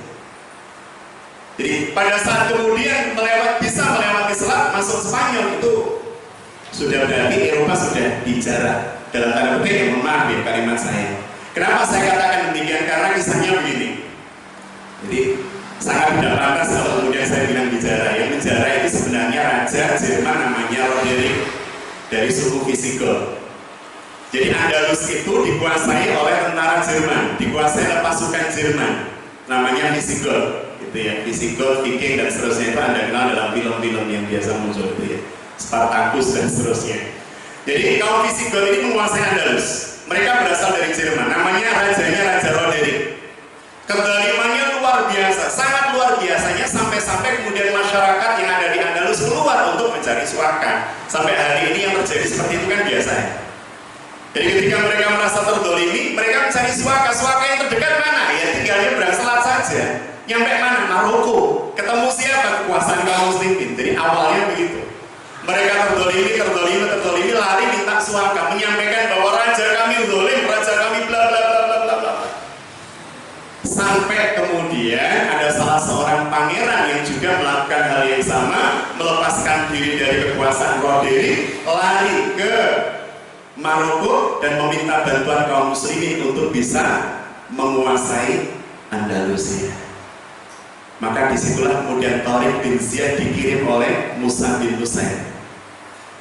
Jadi pada saat kemudian bisa melewati selat masuk Spanyol itu sudah berarti Eropa sudah dijarah. Dalam tanda petik, maaf ya kalimat saya. Kenapa saya katakan demikian? Karena kisahnya begini. Jadi sangat tidak pantas kalau kemudian saya bilang bicara. Yang menjara itu sebenarnya raja Jerman namanya Roderick dari suku Visigoth. Jadi Andalus itu dikuasai oleh tentara Jerman, dikuasai oleh pasukan Jerman, namanya Visigoth. gitu ya. Visigoth, Viking dan seterusnya itu Anda kenal dalam film-film yang biasa muncul itu ya, Spartacus dan seterusnya. Jadi kaum Visigoth ini menguasai Andalus. Mereka berasal dari Jerman, namanya rajanya Raja Roderick. Kedolimannya luar biasa, sangat luar biasanya, sampai-sampai kemudian masyarakat yang ada di Andalus keluar untuk mencari suaka. Sampai hari ini yang terjadi seperti itu kan biasa ya. Jadi ketika mereka merasa terdolimi, mereka mencari suaka. Suaka yang terdekat mana? Ya tinggal nyebrang selat saja. Nyampe mana? Maroko. Ketemu siapa? Kekuasaan kaum muslimin. Jadi awalnya begitu. Mereka terdolimi, lari minta suaka, menyampaikan bahwa raja kami zalim, raja kami bla bla bla bla bla bla. Sampai kemudian ada salah seorang pangeran yang juga melakukan hal yang sama, melepaskan diri dari kekuasaan Roderick, lari ke Maroko dan meminta bantuan kaum muslimin untuk bisa menguasai Andalusia. Maka disitulah kemudian Tariq bin Ziyad dikirim oleh Musa bin Nusair.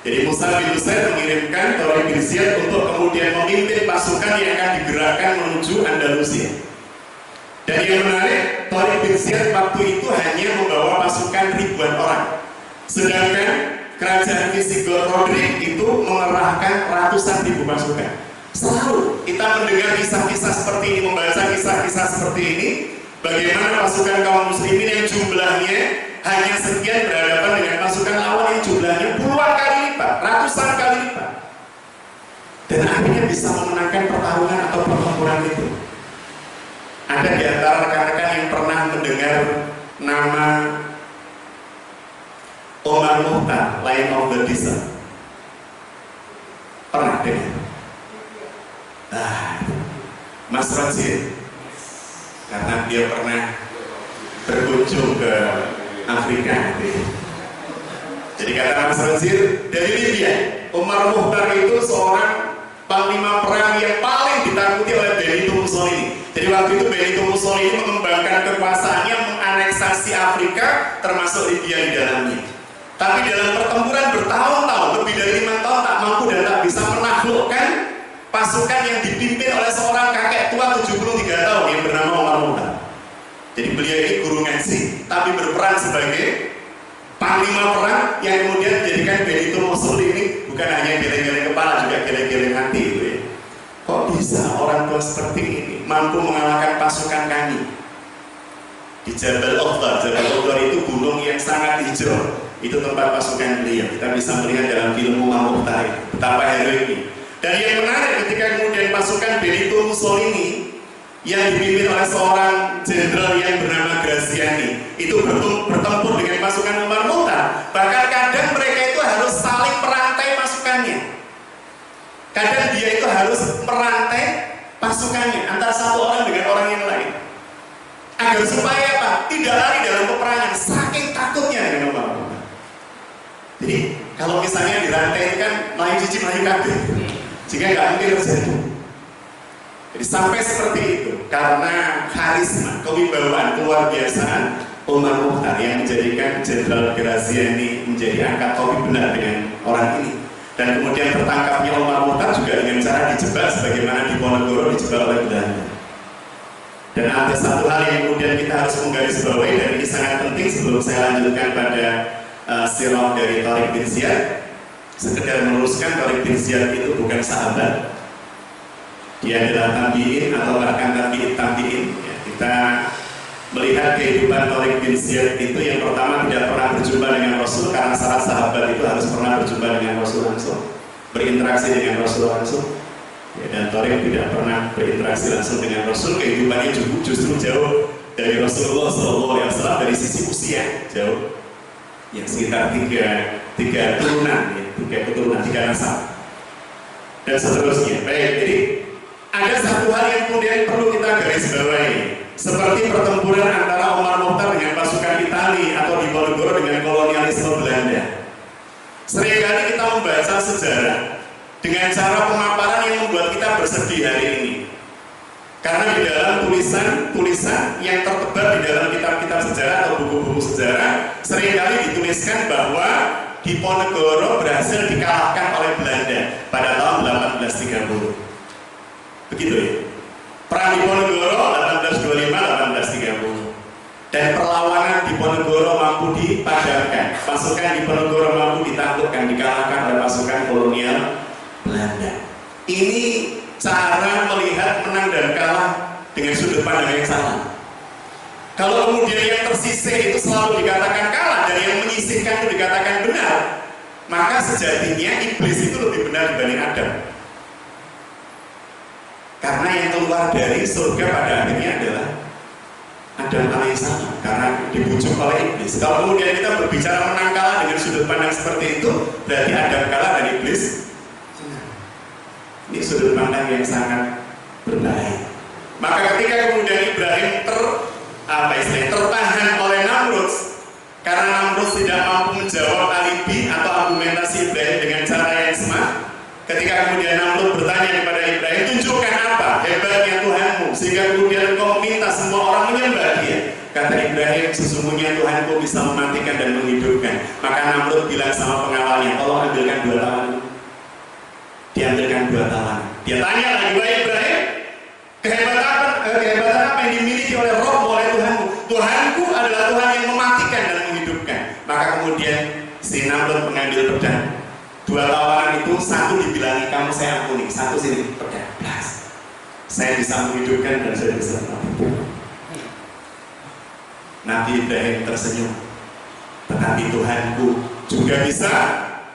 Jadi Musa bin Nusair mengirimkan Tariq bin Ziyad untuk kemudian memimpin pasukan yang akan digerakkan menuju Andalusia. Dan yang menarik, Tariq bin Ziyad waktu itu hanya membawa pasukan ribuan orang, sedangkan kerajaan Visigoth Roderick itu mengerahkan ratusan ribu pasukan. Selalu kita mendengar kisah-kisah seperti ini, membaca kisah-kisah seperti ini, bagaimana pasukan kaum muslimin yang jumlahnya hanya sekian berhadapan dengan pasukan lawan yang jumlahnya puluhan kali lipat, ratusan kali lipat, dan akhirnya bisa memenangkan pertarungan atau pertempuran itu. Ada di antara rekan-rekan yang pernah mendengar nama Omar Mukhtar, Lion of the Desert? Pernah dengar? Mas Rajin, karena dia pernah berkunjung ke Afrika. Jadi kata Mas Rajin, dari Libya, Omar Mukhtar itu seorang panglima perang yang paling ditakuti oleh Benito Mussolini. Jadi waktu itu Benito Mussolini mengembangkan kekuasaannya, menganeksasi Afrika termasuk Libya di dalamnya. Tapi dalam pertempuran bertahun-tahun, lebih dari 5 tahun, tak mampu dan tak bisa menaklukkan pasukan yang dipimpin oleh seorang kakek tua 73 tahun yang bernama Omar Mukhtar. Jadi beliau ini guru ngaji, tapi berperan sebagai panglima perang yang kemudian menjadikan Benito Mussolini bukan hanya geleng-geleng kepala, juga geleng-geleng hati gitu ya. Kok bisa orang tua seperti ini mampu mengalahkan pasukan kami di Jabal Ukhtar? Jabal Ukhtar itu gunung yang sangat hijau, itu tempat pasukan beliau. Kita bisa melihat dalam film Omar Mukhtar betapa heroiknya. Dan yang menarik ketika kemudian pasukan Benito Mussolini yang dipimpin oleh seorang jenderal yang bernama Graziani itu bertempur dengan pasukan Omar Mukhtar, bahkan kadang mereka itu harus saling merantai pasukannya. Kadang dia itu harus merantai pasukannya antara satu orang dengan orang yang lain, agar supaya apa? Tidak lari dalam peperangan, saking takutnya dengan Omar Mukhtar. Jadi kalau misalnya dirantai itu kan melayu cici melayu kabeh, jika nggak mungkin terjadi. Jadi sampai seperti itu karena karisma, kewibawaan, keluar biasaan Omar Mukhtar yang menjadikan Jenderal Graziani menjadi angkat topi benar dengan orang ini. Dan kemudian tertangkapnya Omar Mukhtar juga dengan cara dijebak sebagaimana Diponegoro dijebak oleh Belanda. Dan ada satu hal yang kemudian kita harus menggarisbawahi dan ini sangat penting sebelum saya lanjutkan pada sirah dari Tariq bin Ziyad. Sekedar meluruskan, Tariq bin Ziyad itu bukan sahabat. Dia adalah tabi'in atau bahkan tabi'in. Ya, kita melihat kehidupan Tariq bin Ziyad itu yang pertama tidak pernah berjumpa dengan Rasul, karena syarat sahabat itu harus pernah berjumpa dengan Rasul langsung, berinteraksi dengan Rasul langsung. Ya, dan Tariq tidak pernah berinteraksi langsung dengan Rasul. Kehidupannya justru jauh dari Rasulullah SAW dari sisi usia, jauh, yang sekitar tiga turunan, ya, tiga nasab dan seterusnya. Baik, jadi ada satu hal yang kemudian perlu kita garis bawahi, seperti pertempuran antara Omar Mukhtar dengan pasukan Itali atau Diponegoro dengan kolonialisme Belanda. Seringkali kita membaca sejarah dengan cara pemaparan yang membuat kita bersedih hari ini, karena di dalam tulisan yang tertebar di dalam kitab-kitab sejarah atau buku-buku sejarah seringkali dituliskan bahwa Diponegoro berhasil dikalahkan oleh Belanda pada tahun 1830. Begitu ya. Perang Diponegoro 1825-1830. Dan perlawanan pasukan Diponegoro mampu ditaklukkan, dikalahkan oleh pasukan kolonial Belanda. Ini cara melihat menang dan kalah dengan sudut pandang yang salah. Kalau kemudian yang tersisih itu selalu dikatakan kalah dan yang menyisihkan itu dikatakan benar, maka sejatinya iblis itu lebih benar dibanding Adam. Karena yang keluar dari surga pada akhirnya adalah Adam alaihissalam, karena dibujuk oleh iblis. Kalau kemudian kita berbicara menang kalah dengan sudut pandang seperti itu, berarti Adam kalah dan iblis. Ini sudut pandang yang sangat berbahaya. Maka ketika kemudian Ibrahim tertahan oleh Namrud, karena Namrud tidak mampu menjawab alibi atau argumentasi Ibrahim dengan cara yang smart, ketika kemudian Namrud bertanya kepada Ibrahim, tunjukkan apa hebatnya Tuhanmu sehingga kemudian engkau minta semua orang menyembah dia. Kata Ibrahim, sesungguhnya Tuhanku bisa mematikan dan menghidupkan. Maka Namrud bilang sama pengawalnya, tolong ambilkan 2 tawanan. Diambilkan 2 tawanan. Dia tanya lagi, wahai Ibrahim, kehebatan apa yang dimiliki oleh Rob, oleh Tuhanmu? Tuhanku adalah Tuhan yang mematikan dan menghidupkan. Maka kemudian si Namrud mengambil pedang. 2 tawanan itu, satu dibilangi kamu saya ampuni, satu sini pedang blas. Saya bisa menghidupkan dan saya bisa mematikan. Nabi Ibrahim tersenyum, tetapi Tuhanku juga bisa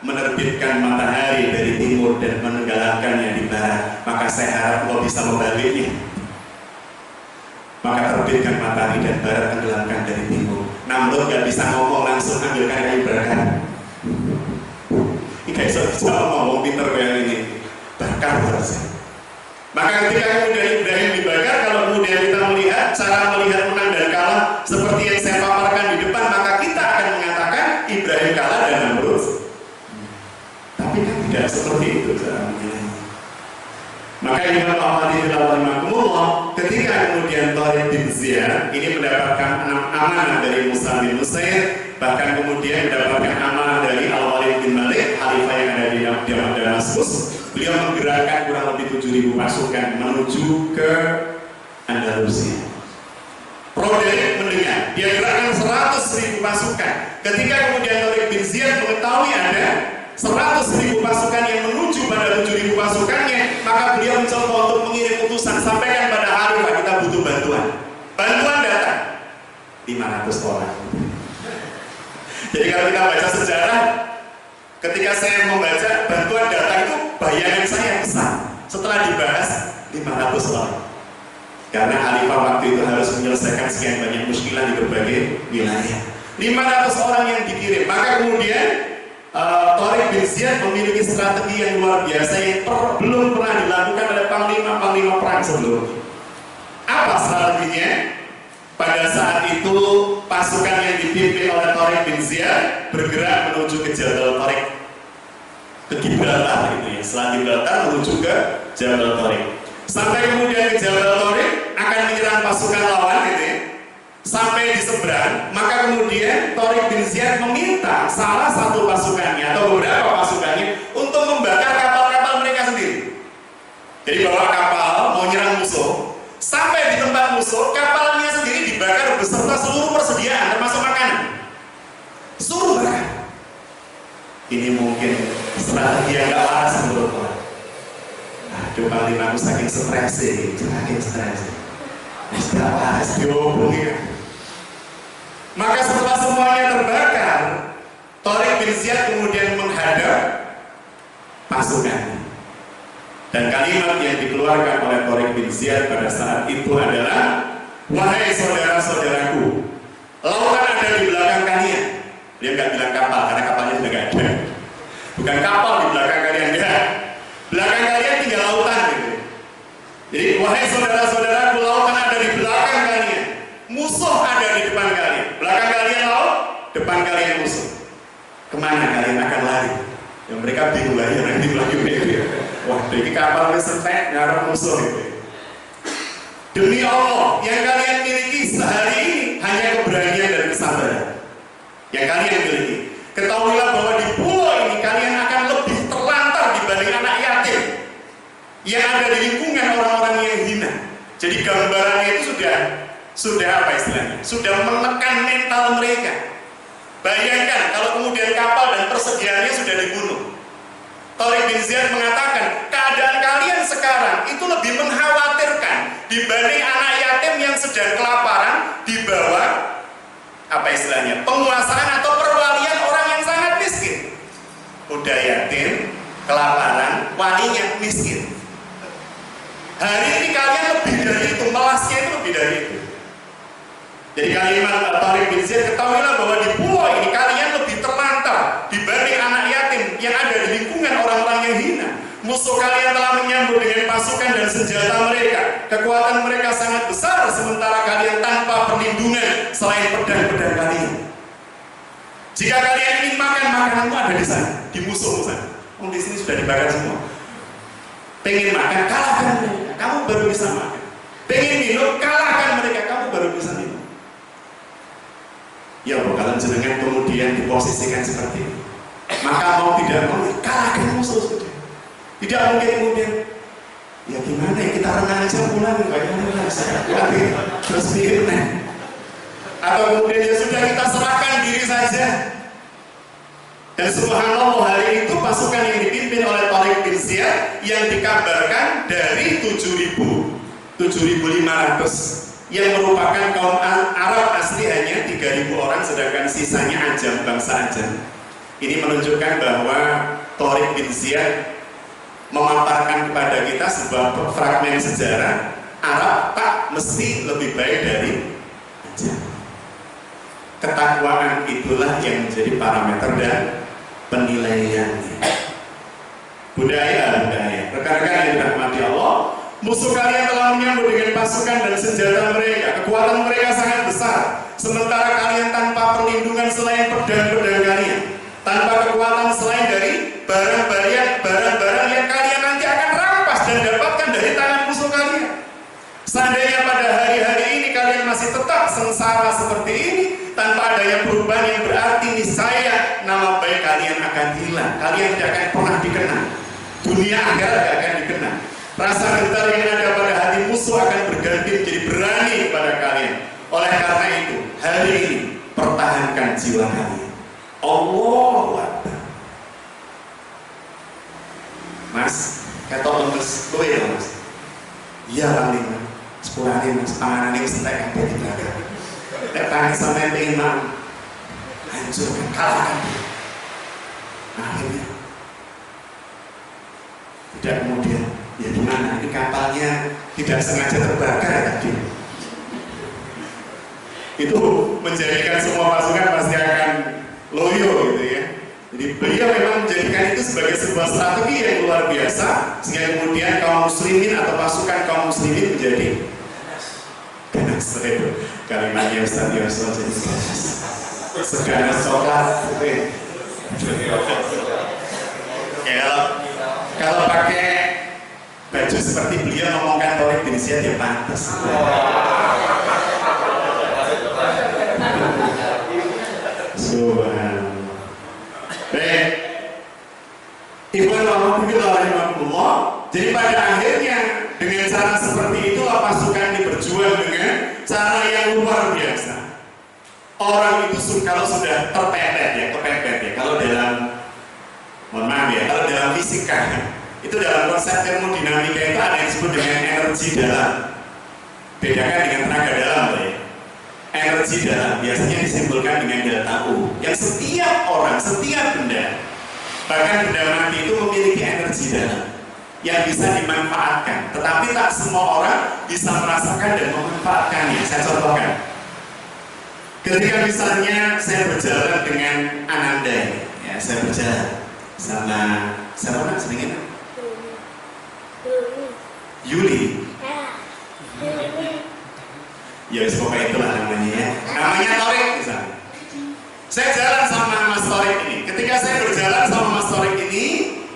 menerbitkan matahari dari timur dan menenggelamkannya di barat. Maka saya harap engkau bisa membaliknya. Maka terbitkan matahari dan barat, tenggelamkan dari timur. Namrud gak bisa ngomong, langsung ambilkan kayu bakar. Ini gak bisa ngomong, pinter kayak ini. Bakar harusnya. Maka ketika kemudian Ibrahim dibakar, kalau kemudian kita melihat cara melihat menang dan kalah seperti yang saya paparkan di depan, maka kita akan mengatakan Ibrahim kalah dan Namrud. Tapi kan tidak seperti itu cara menilainya. Maka Imam Ahmad ketika kemudian Tariq bin Ziyad ini mendapatkan amanah dari Musa bin Nusair, bahkan kemudian mendapatkan amanah dari Al-Walid bin Malik, khalifah yang ada di Damaskus, beliau menggerakkan kurang lebih 7.000 pasukan menuju ke Andalusia. Roderick mendengar, dia gerakkan 100.000 pasukan. Ketika kemudian Tariq bin Ziyad mengetahui ada 100.000 pasukan yang menuju pada 7.000 pasukannya, maka beliau mencoba untuk mengirim utusan, sampaikan pada Khalifah kita butuh bantuan. Bantuan datang 500 orang. Jadi kalau kita baca sejarah, ketika saya membaca bantuan datang itu bayangan saya besar. Setelah dibahas 500 orang. Karena Khalifah waktu itu harus menyelesaikan sekian banyak muskilah di berbagai wilayah. 500 orang yang dikirim. Maka kemudian Tariq bin Ziyad memiliki strategi yang luar biasa yang belum pernah dilakukan oleh panglima perang sebelumnya. Apa strateginya? Pada saat itu pasukan yang dipimpin oleh Tariq bin Ziyad bergerak menuju ke Jabal Tariq, ke Gibraltar itu ya. Setelah Gibraltar menuju ke Jabal Tariq. Sampai kemudian ke Jabal Tariq akan menyerang pasukan lawan gitu ya. Sampai di seberang, maka kemudian Tariq bin Ziyad meminta salah satu pasukannya atau beberapa pasukannya untuk membakar kapal-kapal mereka sendiri. Jadi bawa kapal mau nyerang musuh, sampai di tempat musuh kapalnya sendiri dibakar beserta seluruh persediaan termasuk makanan. Suruh bakar. Ini mungkin strategi yang gak waras menurut orang. Aduh, panglimaku saking stres sih, saking stres. Gak waras dihubungi. Maka setelah semuanya terbakar, Tariq bin Ziyad kemudian menghadap pasukan. Dan kalimat yang dikeluarkan oleh Tariq bin Ziyad pada saat itu adalah, wahai saudara-saudaraku, lautan ada di belakang kalian. Dia nggak bilang kapal, karena kapalnya sudah nggak ada. Bukan kapal di belakang kalian, enggak. Belakang kalian tinggal lautan gitu. Jadi, wahai saudara-saudaraku, lautan ada di belakang kalian. Musuh ada di depan kalian. Belakang kalian laut, depan kalian musuh. Kemana kalian akan lari? Yang mereka bingung lari, nanti lagi mereka. Wah, ini kapal kesentek, ngarep musuh gitu. Demi Allah, yang kalian miliki sehari ini hanya keberanian dan kesabaran. Yang kalian miliki. Ketahuilah bahwa di pulau ini kalian akan lebih terlantar dibanding anak yatim yang ada di lingkungan orang-orang yang hina. Jadi gambarannya itu sudah apa istilahnya? Sudah menekan mental mereka Bayangkan kalau kemudian kapal dan persediaannya sudah dibunuh. Tariq bin Ziyad mengatakan, keadaan kalian sekarang itu lebih mengkhawatirkan dibanding anak yatim yang sedang kelaparan di bawah apa istilahnya, penguasaan atau perwalian orang yang sangat miskin. Udah yatim, kelaparan, walinya miskin. Hari ini kalian lebih dari itu, melasnya itu lebih dari itu. Jadi kalimat Tariq bin Ziyad, ketahuilah bahwa di pulau ini kalian lebih terlantar dibanding anak yatim yang ada di lingkungan orang-orang yang hina. Musuh kalian telah menyambut dengan pasukan dan senjata mereka. Kekuatan mereka sangat besar, sementara kalian tanpa perlindungan selain pedang-pedang kalian. Jika kalian ingin makan, makananmu ada di sana, di musuh sana. Oh, di sini sudah dibakar semua. Pengen makan, kalahkan mereka, kamu baru bisa makan. Pengen minum, kalahkan mereka, kamu baru bisa minum. Ya Allah, kalau jenengan kemudian diposisikan seperti ini, maka mau tidak mau kalahkan musuh sudah. Tidak mungkin kemudian, ya gimana ya, kita renang aja pulang, tapi terus mirna. Atau kemudian ya sudah, kita serahkan diri saja. Dan subhanallah, hari itu pasukan yang dipimpin oleh Tariq bin Ziyad yang dikabarkan dari 7.500 yang merupakan kaum Arab asli hanya 3.000 orang, sedangkan sisanya Ajam, bangsa Ajam. Ini menunjukkan bahwa Tariq bin Ziyad memaparkan kepada kita sebuah fragmen sejarah Arab tak mesti lebih baik dari Ajam. Ketakwaan itulah yang menjadi parameter dan penilaiannya. Budaya. Rekan-rekan yang dirahmati Allah, musuh kalian telah menyambut dengan pasukan dan senjata mereka. Kekuatan mereka sangat besar, sementara kalian tanpa perlindungan selain pedang-pedang kalian, tanpa kekuatan selain dari barang-barang yang kalian nanti akan rampas dan dapatkan dari tangan musuh kalian. Seandainya pada hari-hari ini kalian masih tetap sengsara seperti ini, tanpa adanya perubahan yang berarti, niscaya nama baik kalian akan hilang. Kalian tidak akan pernah dikenang, dunia akhirat tidak akan dikenang. Rasa gentar yang ada pada hati musuh akan berganti menjadi berani kepada kalian. Oleh karena itu, hari ini pertahankan jiwa kalian. Allahu Akbar. Mas, kata lemes, kowe ya mas. Iya bang Lima, sepurane mas, panganan ini sentek kabeh di belakang. Nek tangan sampai pengen mau, hancurkan, kalahkan. Akhirnya, tidak kemudian, ya gimana, ini kapalnya tidak sengaja terbakar ya tadi. Itu menjadikan semua pasukan pasti akan loyo gitu ya. Jadi beliau memang menjadikan itu sebagai sebuah strategi yang luar biasa, sehingga kemudian kaum muslimin atau pasukan kaum muslimin menjadi ganas. Itu kalimatnya Ustaz Yosua, jadi ganas, seganas coklat gitu ya. Kalau pakai baju seperti beliau ngomongkan Tariq bin Ziyad ya pantas. Subhanallah. Baik, Ikhwan rahimahullah. Jadi pada akhirnya dengan cara seperti itulah pasukan ini berjuang dengan cara yang luar biasa. Orang itu kalau sudah terpepet ya, kepepet ya. Kalau dalam, mohon maaf ya, kalau dalam fisika itu dalam konsep termodinamika itu ada yang disebut dengan energi dalam. Bedakan dengan tenaga dalam ya. Energi dalam biasanya disimpulkan dengan delta U, yang setiap orang, setiap benda, bahkan benda mati itu memiliki energi dalam yang bisa dimanfaatkan, tetapi tak semua orang bisa merasakan dan memanfaatkannya. Saya contohkan, ketika misalnya saya berjalan dengan Ananda ya, saya berjalan sama siapa nak sedikit? Yuli. Ya pokoknya itulah namanya ya. Namanya Tariq misalnya. Saya jalan sama Mas Tariq ini. Ketika saya berjalan sama Mas Tariq ini,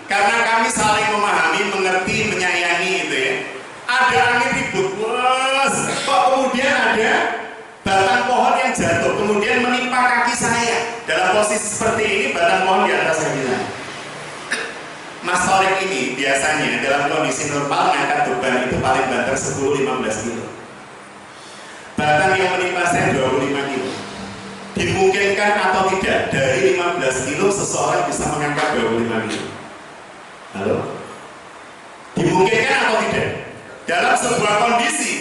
karena kami saling memahami, mengerti, menyayangi gitu ya. Ada angin ribut, kok kemudian ada batang pohon yang jatuh, kemudian menimpa kaki saya. Dalam posisi seperti ini, batang pohon di atas kaki saya. Mas Tariq ini biasanya dalam kondisi normal ngangkat beban itu paling banter 10-15 kilo. Batang yang menimpa saya 25 kilo. dimungkinkan atau tidak dari 15 kilo seseorang bisa mengangkat 25 kilo? Halo? Dimungkinkan atau tidak? Dalam sebuah kondisi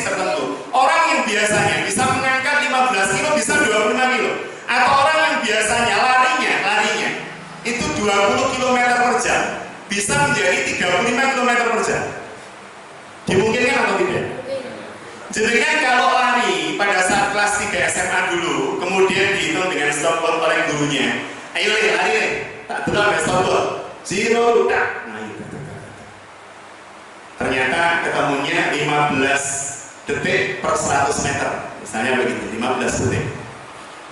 tertentu, orang yang biasanya bisa mengangkat 15 kilo bisa 25 kilo, atau orang yang biasanya larinya itu 20 km per jam bisa menjadi 35 km per jam. Dimungkinkan atau tidak? Jenengan kalau lari pada saat kelas 3 SMA dulu, kemudian dihitung dengan stopwatch oleh gurunya, ayo lari, tak terlalu stopwatch, 0, tak. Ternyata ketemunya 15 detik per 100 meter, misalnya begitu, 15 detik.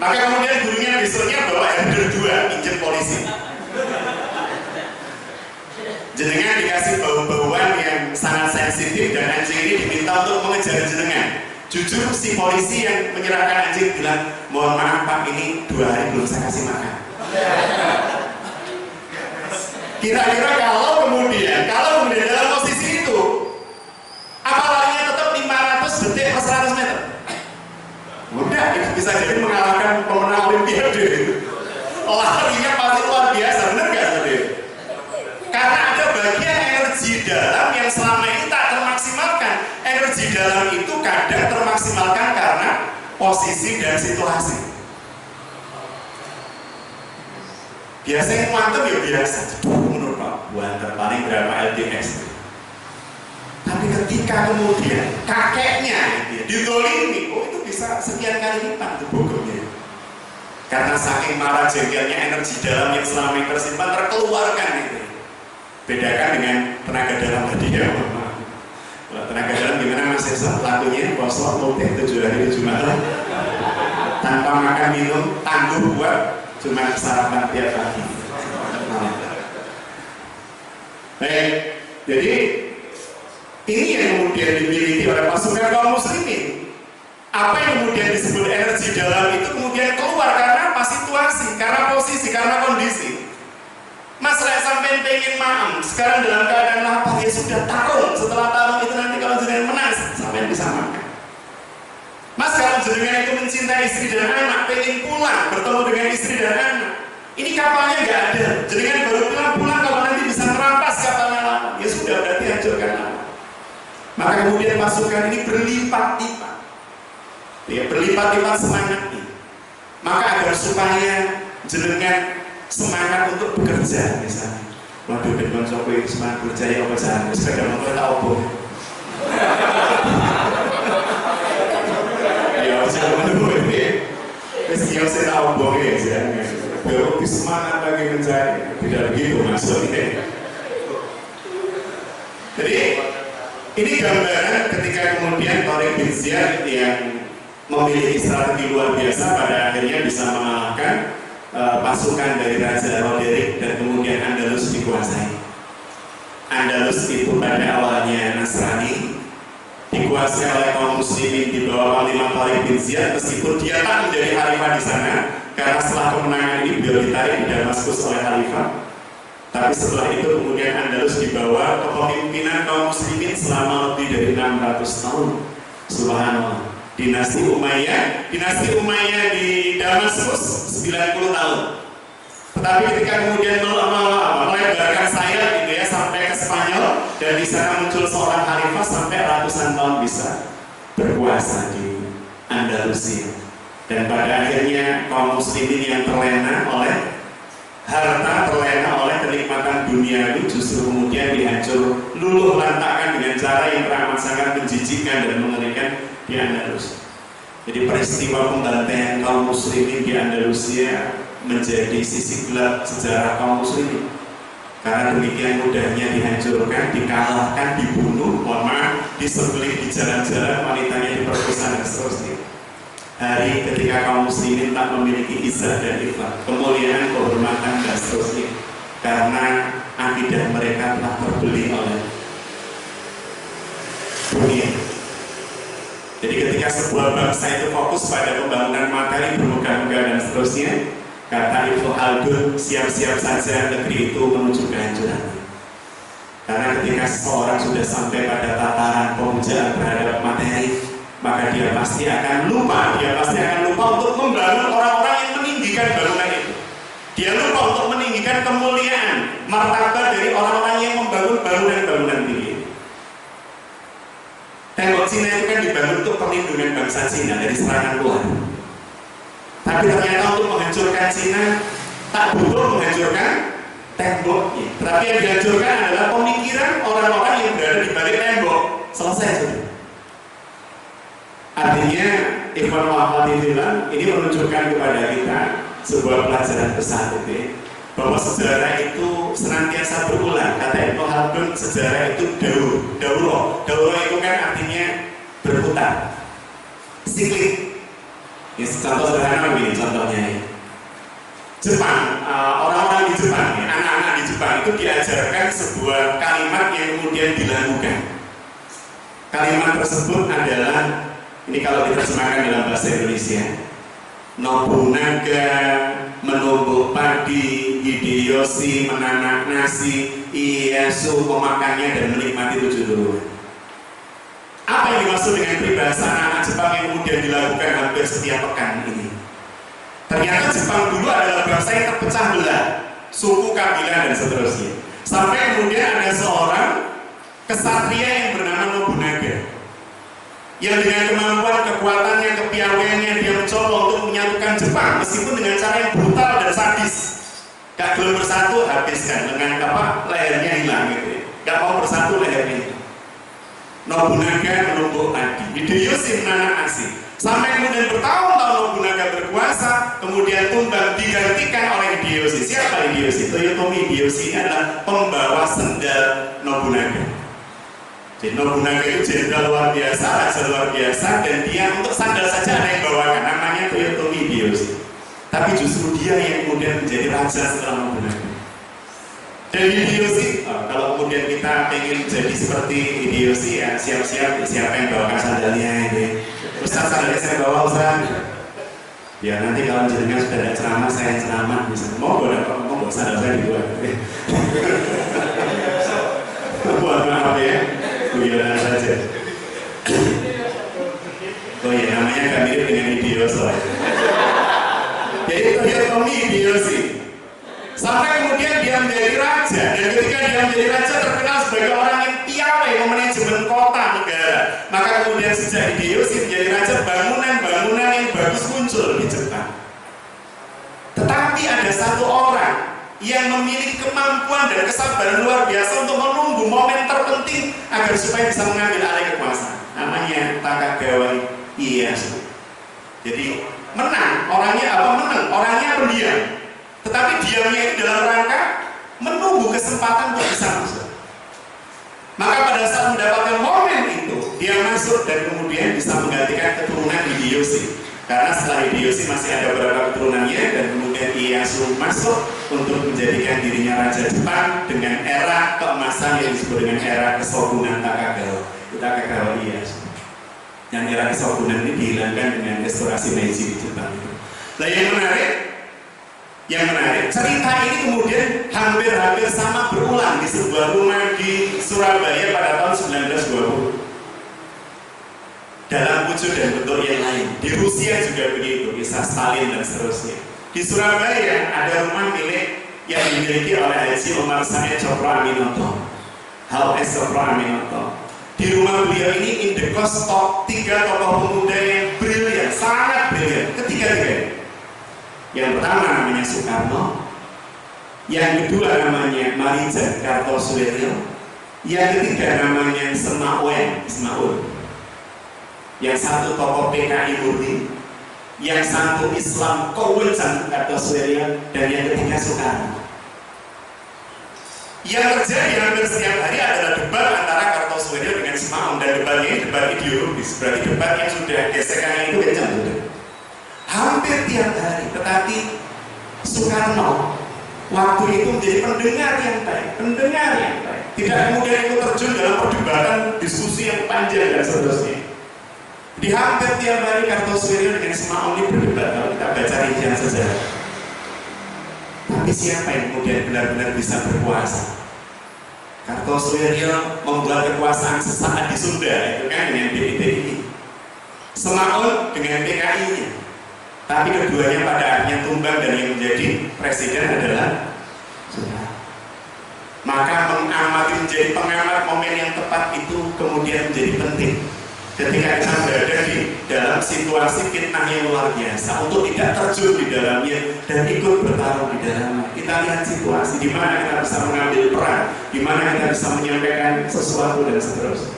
Maka kemudian gurunya besoknya bawa herder 2 pinjam polisi. Jenengan dikasih bau-bauan yang sangat sensitif dan anjing ini diminta untuk mengejar jenengan. Jujur si polisi yang menyerahkan anjing bilang, mohon maaf Pak, ini 2 hari belum saya kasih makan. Kira-kira kalau kemudian dalam posisi itu, apa larinya tetap 500 detik per 100 meter? Mudah, itu bisa jadi mengalahkan pemenang Olimpiade. Larinya pasti luar biasa, benar nggak tadi? Karena ada bagian energi dalam yang selama ini tak termaksimalkan. Energi dalam itu kadang termaksimalkan karena posisi dan situasi. Biasanya kuantum ya biasa, menurut Pak Buanter paling berapa LDX. Tapi ketika kemudian kakeknya didolimi, oh itu bisa sekian kali lipat bogornya. Karena saking marah jengkelnya, energi dalam yang selama ini tersimpan terkeluarkan itu. Bedakan dengan tenaga dalam tadi ya. Kalau tenaga dalam gimana Mas Esa? Lakunya kosong, mutih 7 hari 7 malam, tanpa makan minum, tangguh buat cuma sarapan tiap pagi. Baik, jadi ini yang kemudian dimiliki oleh pasukan kaum muslimin. Apa yang kemudian disebut energi dalam itu kemudian keluar karena apa? Situasi, karena posisi, karena kondisi. Mas saya sampai pengen maem, sekarang dalam keadaan lapar, ya sudah tarung. Setelah tarung itu nanti kalau jenengan menang, sampai bisa makan. Mas kalau jenengan itu mencintai istri dan anak, pengen pulang bertemu dengan istri dan anak, ini kapalnya nggak ada, jenengan baru pulang kalau nanti bisa merampas kapalnya lama, ya sudah berarti hancurkan lama. Maka kemudian pasukan ini berlipat-lipat, ya berlipat-lipat semangatnya. Maka agar supaya jenengan semangat untuk bekerja, misalnya, waduh ben koncoku itu semangat bekerja ya apa jangan, sepeda motor tak obong. Mestinya saya tahu bohong ya, baru semangat lagi mencari, tidak begitu maksudnya. Jadi ini gambaran ketika kemudian Tariq bin Ziyad yang memiliki strategi luar biasa pada akhirnya bisa mengalahkan pasukan dari Raja Roderick dan kemudian Andalus dikuasai. Andalus itu pada awalnya Nasrani, dikuasai oleh kaum muslimin di bawah panglima Tariq bin Ziyad, meskipun dia tak menjadi khalifah di sana karena setelah kemenangan ini beliau ditarik di Damaskus oleh khalifah. Tapi setelah itu kemudian Andalus dibawa kepemimpinan kaum muslimin selama lebih dari 600 tahun. Subhanallah. Dinasti Umayyah di Damaskus 90 tahun. Tetapi ketika kemudian melebarkan sayap gitu ya sampai ke Spanyol, dan di sana muncul seorang khalifah sampai ratusan tahun bisa berkuasa di Andalusia. Dan pada akhirnya kaum muslimin yang terlena oleh harta, terlena oleh kenikmatan dunia itu justru kemudian dihancur luluh lantakan dengan cara yang teramat sangat menjijikkan dan mengerikan di Andalus. Jadi peristiwa pembantaian kaum muslimin di Andalusia menjadi sisi gelap sejarah kaum muslimin, karena demikian mudahnya dihancurkan, dikalahkan, dibunuh, disembelih di jalan-jalan, wanitanya diperkosa dan seterusnya. Hari ketika kaum muslimin tak memiliki izzah dan ifat, kemuliaan, kehormatan dan seterusnya, karena akidah mereka telah terbeli oleh dunia. Jadi ketika sebuah bangsa itu fokus pada pembangunan materi, bermegah-megah dan seterusnya, kata Ibnu Khaldun, siap-siap saja negeri itu menuju kehancuran. Karena ketika seseorang sudah sampai pada tataran pemujaan terhadap materi, maka dia pasti akan lupa untuk membangun orang-orang yang meninggikan bangunan itu. Dia lupa untuk meninggikan kemuliaan martabat dari orang-orang yang membangun bangunan-bangunan tinggi. Tembok Cina itu kan dibangun untuk perlindungan bangsa Cina dari serangan luar. Tapi ternyata untuk menghancurkan Cina tak butuh menghancurkan temboknya, tetapi yang dihancurkan adalah pemikiran orang-orang yang berada di balik tembok. Selesai sudah. Artinya Ibn Wahab bilang ini menunjukkan kepada kita sebuah pelajaran besar itu, bahwa sejarah itu senantiasa berulang. Kata Ibn Khaldun, sejarah itu dauro itu kan artinya berputar, siklik. Ini contoh sederhana begini contohnya. Jepang, orang-orang di Jepang, anak-anak di Jepang itu diajarkan sebuah kalimat yang kemudian dilakukan. Kalimat tersebut adalah, ini kalau diterjemahkan dalam bahasa Indonesia, Nobunaga menumbuk padi, Hideyoshi menanak nasi, Ieyasu memakannya dan menikmati 7 turunan. Apa yang dimaksud dengan peribahasa anak-anak Jepang yang kemudian dilakukan hampir setiap pekan ini? Ternyata Jepang dulu adalah bangsa yang terpecah belah, suku, kabilah, dan seterusnya. Sampai kemudian ada seorang kesatria yang bernama Nobunaga, yang dengan kemampuan, kekuatannya, kepiawaiannya, dia mencoba untuk menyatukan Jepang meskipun dengan cara yang brutal dan sadis. Gak belum bersatu, habiskan dengan apa? Lehernya hilang gitu. Gak mau bersatu, lehernya. Nobunaga menumbuk padi, Hideyoshi menanak nasi. Sampai kemudian bertahun-tahun Nobunaga berkuasa, kemudian tumbang digantikan oleh Hideyoshi. Siapa Hideyoshi? Toyotomi Hideyoshi adalah pembawa sendal Nobunaga. Jadi Nobunaga itu jenderal luar biasa, raja luar biasa, dan dia untuk sandal saja ada yang bawakan, namanya Toyotomi Hideyoshi. Tapi justru dia yang kemudian menjadi raja setelah Nobunaga. Dan Hideyoshi, kalau kemudian kita ingin jadi seperti Hideyoshi, ya siap-siap siapa yang bawakan sandalnya ini. Ustaz, sandalnya saya bawa Ustaz. Ya nanti kalau jenengan sudah ada ceramah, saya ceramah misalnya. Mau bawa sandal saya dibuat. Buat maaf ya, kegiatan saja. Oh iya, namanya gak mirip dengan Hideyoshi. Jadi Toyotomi Hideyoshi. Sampai kemudian dia menjadi raja, dan ketika dia menjadi raja terkenal sebagai orang yang piawai memanajemen kota negara. Maka kemudian sejak Hideyoshi menjadi raja, bangunan-bangunan yang bagus muncul di Jepang. Tetapi ada satu orang yang memiliki kemampuan dan kesabaran luar biasa untuk menunggu momen terpenting agar supaya bisa mengambil alih kekuasaan. Namanya Takagawa Ieyasu. Jadi menang, orangnya pendiam. Tetapi diamnya itu dalam rangka menunggu kesempatan untuk bisa masuk. Maka pada saat mendapatkan momen itu, dia masuk dan kemudian bisa menggantikan keturunan Hideyoshi. Karena setelah Hideyoshi masih ada beberapa keturunannya, dan kemudian Ieyasu masuk untuk menjadikan dirinya raja Jepang dengan era keemasan yang disebut dengan era kesogunan Takagawa Ieyasu. Dan era kesogunan ini dihilangkan dengan restorasi Meiji di Jepang. Nah yang menarik, cerita ini kemudian hampir-hampir sama berulang di sebuah rumah di Surabaya pada tahun 1920 dalam wujud dan bentuk yang lain. Di Rusia juga begitu, kisah Stalin dan seterusnya. Di Surabaya ada rumah milik yang dimiliki oleh Haji Omar Said Cokro Aminoto, H.O.S. Cokro Aminoto. Di rumah beliau ini indekos top 3 tokoh pemuda yang brilian, sangat brilian, ketiga-tiganya. Yang pertama namanya Soekarno, yang kedua namanya Marijan Kartosuwiryo, yang ketiga namanya Ismaul. Yang satu tokoh PKI murni, yang satu Islam Kowejan Kartosuwiryo, dan yang ketiga Soekarno. Yang terjadi hampir setiap hari adalah debat antara Kartosuwiryo dengan Ismaul, dan debatnya debat ideologis, berarti debat yang sudah gesekannya itu kencang sudah. Hampir tiap hari, tetapi Soekarno waktu itu menjadi pendengar yang baik. Tidak kemudian ikut terjun dalam perdebatan, diskusi yang panjang dan seterusnya. Di hampir tiap hari Kartosuwiryo dengan Ismaul ini berdebat, kalau kita baca rincian sejarah. Tapi siapa yang kemudian benar-benar bisa berkuasa? Kartosuwiryo membuat kekuasaan sesaat di Sunda, itu kan dengan BITI. Semaun dengan PKI-nya. Tapi keduanya pada akhirnya tumbang dan yang menjadi presiden adalah Soeharto. Maka menjadi pengamat momen yang tepat itu kemudian menjadi penting ketika kita berada di dalam situasi fitnah yang luar biasa, untuk tidak terjun di dalamnya dan ikut bertarung di dalamnya. Kita lihat situasi di mana kita bisa mengambil peran, di mana kita bisa menyampaikan sesuatu dan seterusnya.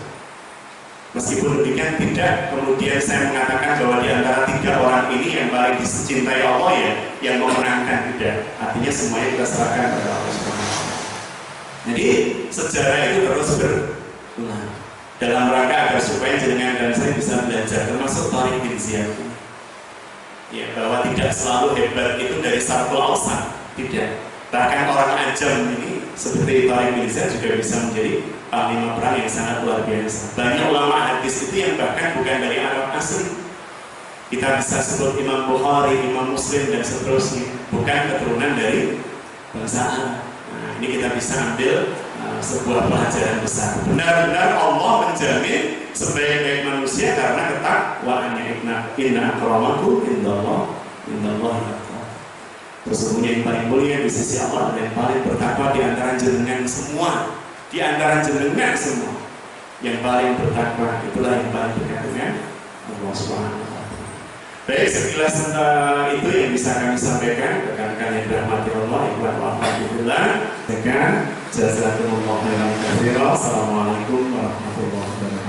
Meskipun demikian, tidak kemudian saya mengatakan bahwa di antara tiga orang ini yang paling dicintai Allah ya yang memenangkan, tidak. Artinya semuanya kita serahkan kepada Allah Subhanahu wa Ta'ala. Jadi sejarah itu terus berulang dalam rangka agar supaya jenengan dan saya bisa belajar, termasuk Thariq bin Ziyad, ya, bahwa tidak selalu hebat itu dari Syarqul Awsat, tidak. Bahkan orang ajam ini seperti Thariq bin Ziyad juga bisa menjadi panglima perang yang sangat luar biasa. Banyak ulama hadis itu yang bahkan bukan dari Arab asli. Kita bisa sebut Imam Bukhari, Imam Muslim dan seterusnya, bukan keturunan dari bangsa Arab. Nah, ini kita bisa ambil sebuah pelajaran besar. Benar-benar Allah menjamin sebaik-baik manusia karena ketakwaannya. Inna akramakum indallah atqakum. Sesungguhnya yang paling mulia di sisi Allah dan paling bertakwa di antara jenengan semua. Di antara jenengan semua yang paling bertakwa itulah yang paling dekat dengan Allah Subhanahu wa Ta'ala. Baik, sekilas itu yang bisa kami sampaikan rekan-rekan yang dirahmati Allah, ikhwan wa akhwat. Jazakumullah khairan katsiran. Assalamualaikum warahmatullahi wabarakatuh.